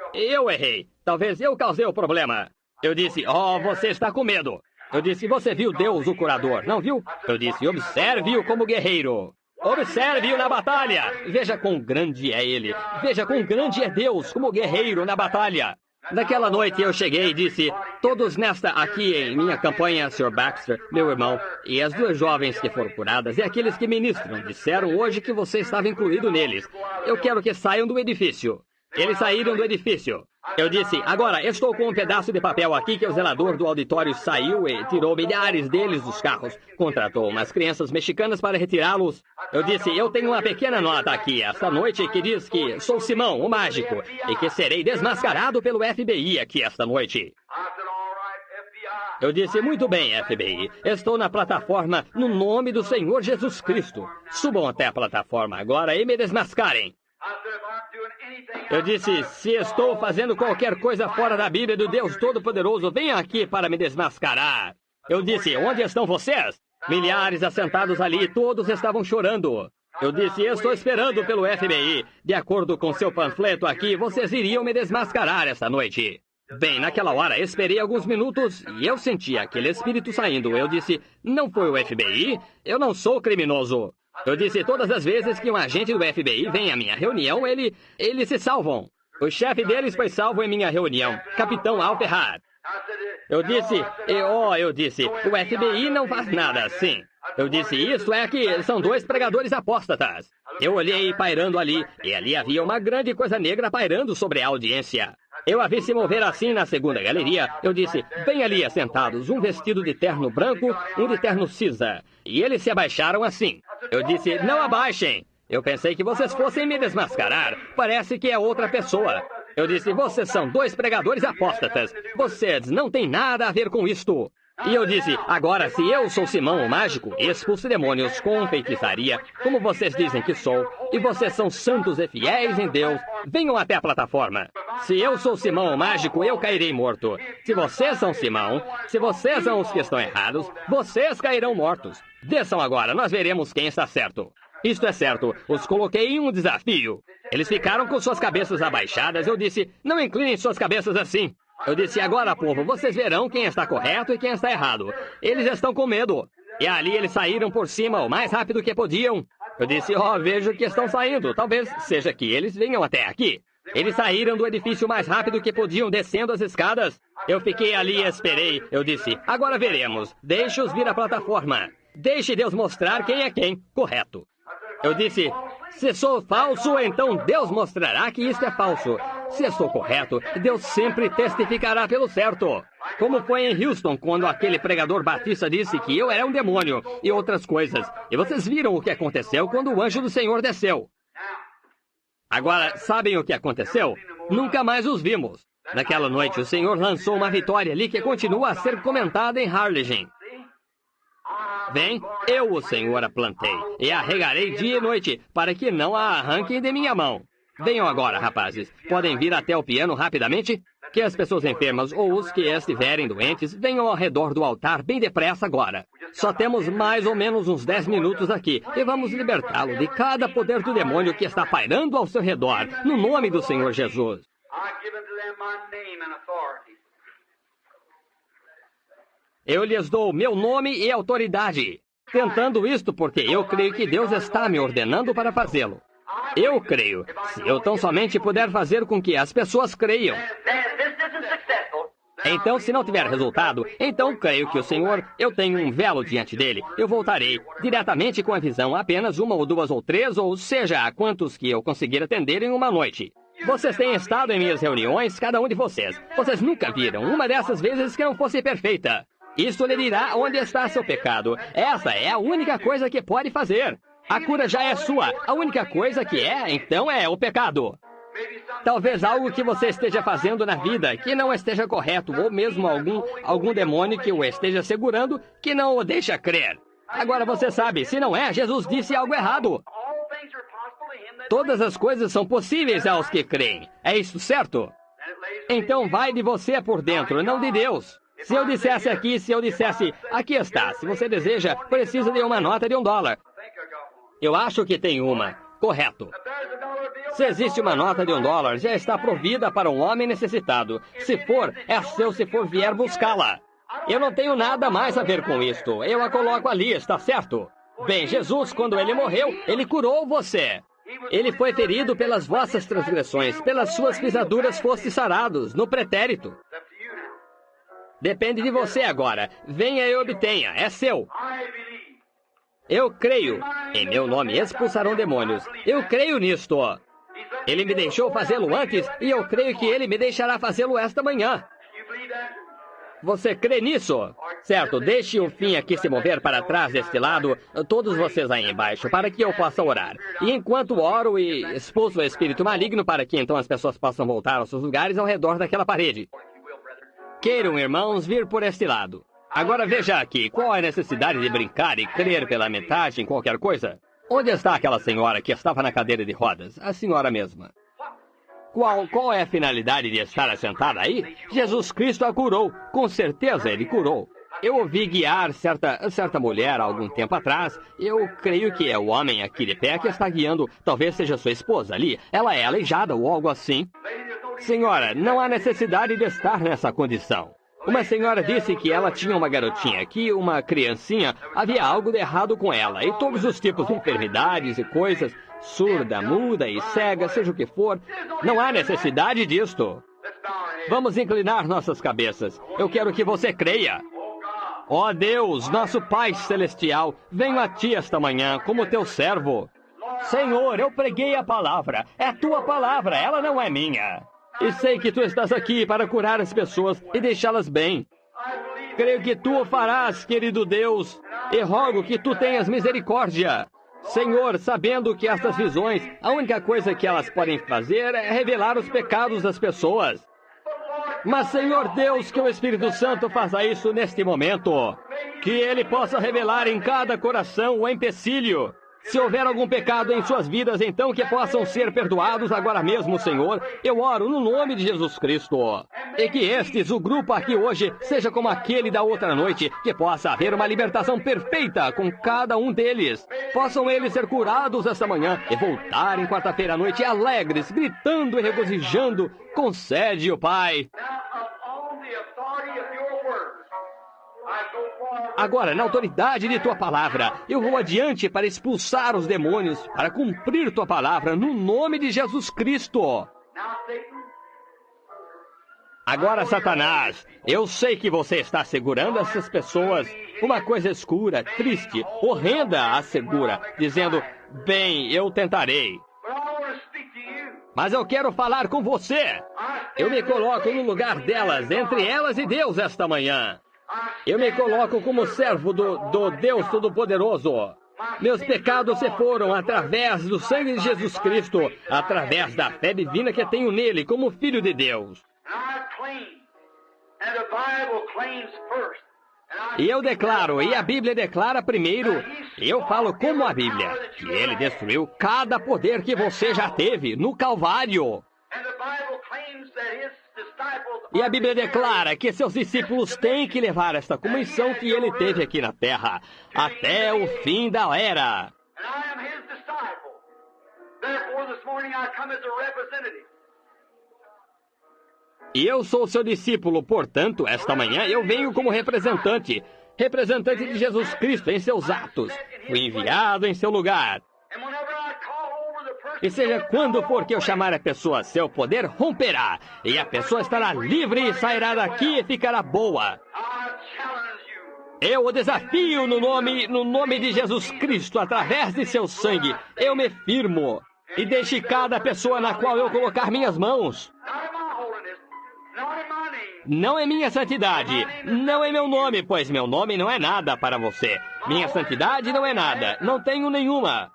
Speaker 2: errei. Talvez eu causei o problema. Eu disse, você está com medo. Eu disse, você viu Deus, o curador, não viu? Eu disse, observe-o como guerreiro. Observe-o na batalha. Veja quão grande é ele. Veja quão grande é Deus como guerreiro na batalha. Naquela noite eu cheguei e disse, todos aqui em minha campanha, Sr. Baxter, meu irmão, e as duas jovens que foram curadas, e aqueles que ministram, disseram hoje que você estava incluído neles. Eu quero que saiam do edifício. Eles saíram do edifício. Eu disse, agora, estou com um pedaço de papel aqui que o zelador do auditório saiu e tirou milhares deles dos carros. Contratou umas crianças mexicanas para retirá-los. Eu disse, eu tenho uma pequena nota aqui esta noite que diz que sou Simão, o mágico, e que serei desmascarado pelo FBI aqui esta noite. Eu disse, muito bem, FBI, estou na plataforma no nome do Senhor Jesus Cristo. Subam até a plataforma agora e me desmascarem. Eu disse, se estou fazendo qualquer coisa fora da Bíblia do Deus Todo-Poderoso, venha aqui para me desmascarar. Eu disse, onde estão vocês? Milhares assentados ali, todos estavam chorando. Eu disse, estou esperando pelo FBI. De acordo com seu panfleto aqui, vocês iriam me desmascarar esta noite. Bem, naquela hora, esperei alguns minutos e eu senti aquele espírito saindo. Eu disse, não foi o FBI? Eu não sou criminoso. Eu disse, todas as vezes que um agente do FBI vem à minha reunião, eles se salvam. O chefe deles foi salvo em minha reunião, Capitão Alperrat. Eu disse, o FBI não faz nada assim. Eu disse, isso é que são dois pregadores apóstatas. Eu olhei pairando ali, e ali havia uma grande coisa negra pairando sobre a audiência. Eu a vi se mover assim na segunda galeria. Eu disse, bem ali assentados, um vestido de terno branco, um de terno cinza. E eles se abaixaram assim. Eu disse, não abaixem. Eu pensei que vocês fossem me desmascarar. Parece que é outra pessoa. Eu disse, vocês são dois pregadores apóstatas. Vocês não têm nada a ver com isto. E eu disse, agora se eu sou Simão o mágico, expulso demônios com feitiçaria, como vocês dizem que sou, e vocês são santos e fiéis em Deus, venham até a plataforma. Se eu sou Simão o mágico, eu cairei morto. Se vocês são Simão, se vocês são os que estão errados, vocês cairão mortos. Desçam agora, nós veremos quem está certo. Isto é certo, os coloquei em um desafio. Eles ficaram com suas cabeças abaixadas. Eu disse, não inclinem suas cabeças assim. Eu disse, agora, povo, vocês verão quem está correto e quem está errado. Eles estão com medo. E ali eles saíram por cima o mais rápido que podiam. Eu disse, vejo que estão saindo. Talvez seja que eles venham até aqui. Eles saíram do edifício o mais rápido que podiam, descendo as escadas. Eu fiquei ali e esperei. Eu disse, agora veremos. Deixe-os vir à plataforma. Deixe Deus mostrar quem é quem. Correto. Eu disse, se sou falso, então Deus mostrará que isto é falso. Se sou correto, Deus sempre testificará pelo certo. Como foi em Houston, quando aquele pregador batista disse que eu era um demônio e outras coisas. E vocês viram o que aconteceu quando o anjo do Senhor desceu. Agora, sabem o que aconteceu? Nunca mais os vimos. Naquela noite, o Senhor lançou uma vitória ali que continua a ser comentada em Harlingen. Vem, eu, o Senhor, a plantei, e a regarei dia e noite, para que não a arranquem de minha mão. Venham agora, rapazes. Podem vir até o piano rapidamente? Que as pessoas enfermas ou os que estiverem doentes venham ao redor do altar bem depressa agora. Só temos mais ou menos uns 10 minutos aqui, e vamos libertá-lo de cada poder do demônio que está pairando ao seu redor, no nome do Senhor Jesus. Eu lhes dou meu nome e autoridade, tentando isto porque eu creio que Deus está me ordenando para fazê-lo. Eu creio, se eu tão somente puder fazer com que as pessoas creiam. Então, se não tiver resultado, então creio que o Senhor, eu tenho um velo diante dele. Eu voltarei diretamente com a visão, apenas uma ou duas ou três, ou seja, a quantos que eu conseguir atender em uma noite. Vocês têm estado em minhas reuniões, cada um de vocês. Vocês nunca viram uma dessas vezes que não fosse perfeita. Isso lhe dirá onde está seu pecado. Essa é a única coisa que pode fazer. A cura já é sua. A única coisa que então, é o pecado. Talvez algo que você esteja fazendo na vida que não esteja correto, ou mesmo algum demônio que o esteja segurando que não o deixa crer. Agora você sabe, se não é, Jesus disse algo errado. Todas as coisas são possíveis aos que creem. É isso certo? Então vai de você por dentro, não de Deus. Se eu dissesse aqui está, se você deseja, precisa de uma nota de $1. Eu acho que tem uma. Correto. Se existe uma nota de $1, já está provida para um homem necessitado. Se for, é seu se for vier buscá-la. Eu não tenho nada mais a ver com isto. Eu a coloco ali, está certo? Bem, Jesus, quando ele morreu, ele curou você. Ele foi ferido pelas vossas transgressões, pelas suas pisaduras foste sarados, no pretérito. Depende de você agora. Venha e obtenha, é seu. Eu creio. Em meu nome expulsarão demônios. Eu creio nisto. Ele me deixou fazê-lo antes e eu creio que ele me deixará fazê-lo esta manhã. Você crê nisso? Certo, deixe o fim aqui se mover para trás deste lado, todos vocês aí embaixo, para que eu possa orar. E enquanto oro e expulso o espírito maligno, para que então as pessoas possam voltar aos seus lugares ao redor daquela parede. Queiram, irmãos, vir por este lado. Agora veja aqui, qual a necessidade de brincar e crer pela metade em qualquer coisa? Onde está aquela senhora que estava na cadeira de rodas? A senhora mesma. Qual é a finalidade de estar assentada aí? Jesus Cristo a curou. Com certeza ele curou. Eu ouvi guiar certa mulher há algum tempo atrás. Eu creio que é o homem aqui de pé que está guiando. Talvez seja sua esposa ali. Ela é aleijada ou algo assim. Senhora, não há necessidade de estar nessa condição. Uma senhora disse que ela tinha uma garotinha, que uma criancinha, havia algo de errado com ela, e todos os tipos de enfermidades e coisas, surda, muda e cega, seja o que for, não há necessidade disto. Vamos inclinar nossas cabeças. Eu quero que você creia. Ó Deus, nosso Pai Celestial, venho a Ti esta manhã como Teu servo. Senhor, eu preguei a palavra, é Tua palavra, ela não é minha. E sei que Tu estás aqui para curar as pessoas e deixá-las bem. Creio que Tu o farás, querido Deus, e rogo que Tu tenhas misericórdia. Senhor, sabendo que estas visões, a única coisa que elas podem fazer é revelar os pecados das pessoas. Mas, Senhor Deus, que o Espírito Santo faça isso neste momento. Que Ele possa revelar em cada coração o empecilho. Se houver algum pecado em suas vidas, então que possam ser perdoados agora mesmo, Senhor. Eu oro no nome de Jesus Cristo. E que o grupo aqui hoje, seja como aquele da outra noite, que possa haver uma libertação perfeita com cada um deles. Possam eles ser curados esta manhã e voltarem quarta-feira à noite alegres, gritando e regozijando. Concede-o, Pai. Agora, na autoridade de Tua palavra, eu vou adiante para expulsar os demônios, para cumprir Tua palavra, no nome de Jesus Cristo. Agora, Satanás, eu sei que você está segurando essas pessoas. Uma coisa escura, triste, horrenda assegura, dizendo, bem, eu tentarei. Mas eu quero falar com você. Eu me coloco no lugar delas, entre elas e Deus esta manhã. Eu me coloco como servo do Deus Todo-Poderoso. Meus pecados se foram através do sangue de Jesus Cristo, através da fé divina que tenho nele como Filho de Deus. E eu declaro, e a Bíblia declara primeiro, eu falo como a Bíblia, que ele destruiu cada poder que você já teve no Calvário. E a Bíblia declara que seus discípulos têm que levar esta comissão que ele teve aqui na terra, até o fim da era. E eu sou seu discípulo, portanto, esta manhã eu venho como representante de Jesus Cristo em seus atos. Fui enviado em seu lugar. E seja quando for que eu chamar a pessoa, seu poder romperá, e a pessoa estará livre e sairá daqui e ficará boa. Eu o desafio no nome de Jesus Cristo, através de seu sangue. Eu me firmo e deixe cada pessoa na qual eu colocar minhas mãos. Não é minha santidade, não é meu nome, pois meu nome não é nada para você. Minha santidade não é nada, não tenho nenhuma.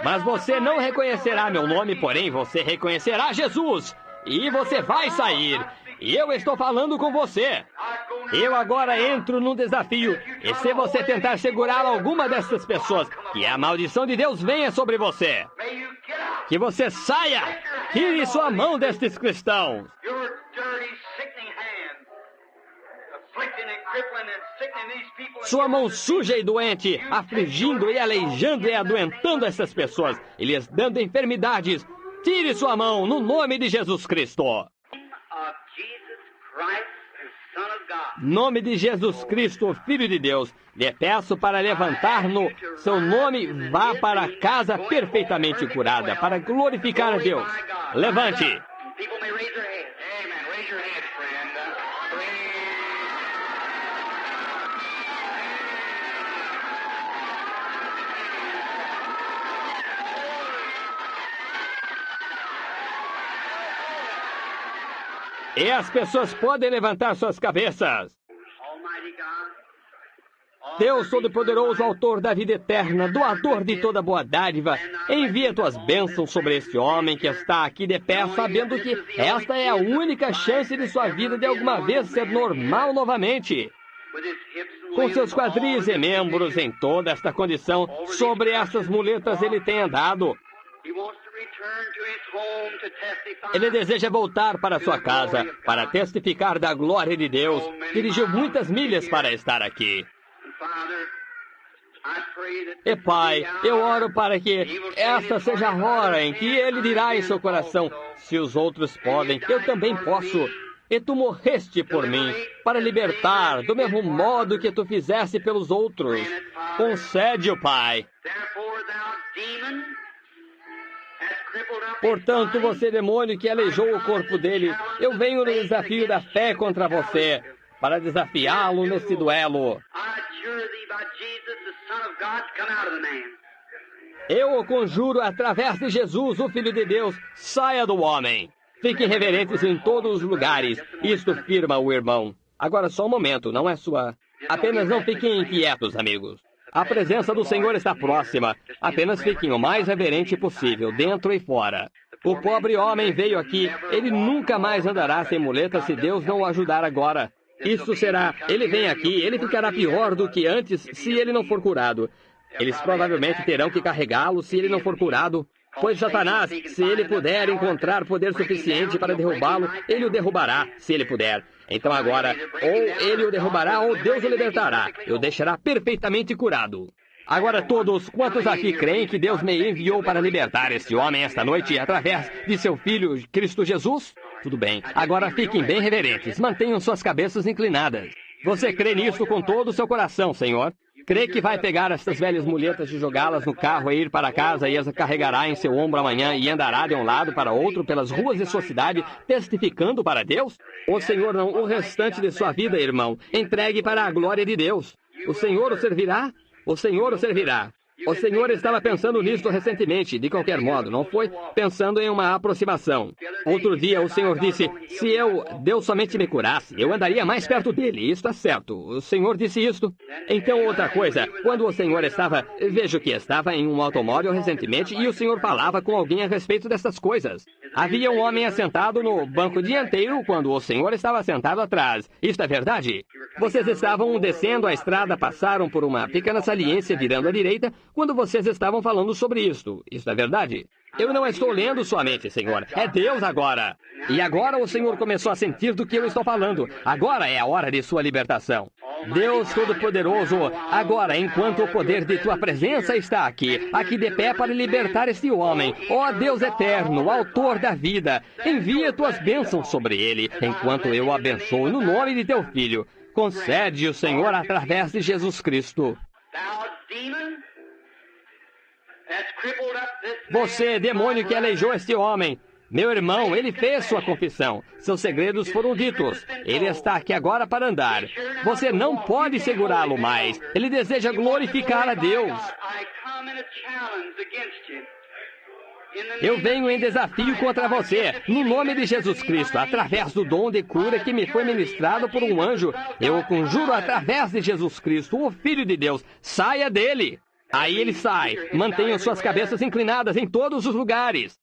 Speaker 2: Mas você não reconhecerá meu nome, porém você reconhecerá Jesus. E você vai sair. E eu estou falando com você. Eu agora entro num desafio. E se você tentar segurar alguma dessas pessoas, que a maldição de Deus venha sobre você. Que você saia. Tire sua mão destes cristãos. Sua mão suja e doente, afligindo e aleijando e adoentando essas pessoas, e lhes dando enfermidades. Tire sua mão no nome de Jesus Cristo. Nome de Jesus Cristo, Filho de Deus, lhe peço para levantar no seu nome, vá para a casa perfeitamente curada, para glorificar a Deus. Levante. E as pessoas podem levantar suas cabeças. Deus Todo-Poderoso, autor da vida eterna, doador de toda boa dádiva, envia tuas bênçãos sobre este homem que está aqui de pé, sabendo que esta é a única chance de sua vida de alguma vez ser normal novamente. Com seus quadris e membros em toda esta condição, sobre essas muletas ele tem andado. Ele deseja voltar para sua casa, para testificar da glória de Deus. Dirigiu muitas milhas para estar aqui. E Pai, eu oro para que esta seja a hora em que ele dirá em seu coração, se os outros podem, eu também posso. E tu morreste por mim, para libertar, do mesmo modo que tu fizeste pelos outros. Concede-o, Pai. Portanto, você, demônio, que aleijou o corpo dele, eu venho no desafio da fé contra você, para desafiá-lo nesse duelo. Eu o conjuro através de Jesus, o Filho de Deus, saia do homem. Fiquem reverentes em todos os lugares. Isto firma o irmão. Agora só um momento, não é sua... Apenas não fiquem inquietos, amigos. A presença do Senhor está próxima. Apenas fiquem o mais reverente possível, dentro e fora. O pobre homem veio aqui. Ele nunca mais andará sem muleta se Deus não o ajudar agora. Isso será... Ele vem aqui, ele ficará pior do que antes se ele não for curado. Eles provavelmente terão que carregá-lo se ele não for curado. Pois Satanás, se ele puder encontrar poder suficiente para derrubá-lo, ele o derrubará, se ele puder. Então agora, ou ele o derrubará ou Deus o libertará. E o deixará perfeitamente curado. Agora todos, quantos aqui creem que Deus me enviou para libertar este homem esta noite através de seu Filho, Cristo Jesus? Tudo bem. Agora fiquem bem reverentes. Mantenham suas cabeças inclinadas. Você crê nisso com todo o seu coração, Senhor? Crê que vai pegar estas velhas muletas e jogá-las no carro e ir para casa e as carregará em seu ombro amanhã e andará de um lado para outro pelas ruas de sua cidade, testificando para Deus? O Senhor não, o restante de sua vida, irmão, entregue para a glória de Deus. O Senhor o servirá? O Senhor o servirá. O Senhor estava pensando nisto recentemente, de qualquer modo, não foi pensando em uma aproximação. Outro dia o Senhor disse, se Deus somente me curasse, eu andaria mais perto dele, isso é certo. O Senhor disse isto. Então outra coisa, quando o Senhor vejo que estava em um automóvel recentemente e o Senhor falava com alguém a respeito dessas coisas. Havia um homem assentado no banco dianteiro quando o Senhor estava sentado atrás. Isto é verdade? Vocês estavam descendo a estrada, passaram por uma pequena saliência virando à direita, quando vocês estavam falando sobre isto. Isso é verdade? Eu não estou lendo sua mente, Senhor. É Deus agora. E agora o Senhor começou a sentir do que eu estou falando. Agora é a hora de sua libertação. Deus Todo-Poderoso, agora, enquanto o poder de tua presença está aqui de pé para libertar este homem, ó Deus eterno, autor da vida, envia tuas bênçãos sobre ele, enquanto eu o abençoo no nome de teu Filho. Concede o Senhor através de Jesus Cristo. Você, demônio que aleijou este homem, meu irmão, ele fez sua confissão. Seus segredos foram ditos. Ele está aqui agora para andar. Você não pode segurá-lo mais. Ele deseja glorificar a Deus. Eu venho em desafio contra você, no nome de Jesus Cristo, através do dom de cura que me foi ministrado por um anjo. Eu o conjuro através de Jesus Cristo, o Filho de Deus. Saia dele. Aí ele sai. Mantenham suas cabeças inclinadas em todos os lugares.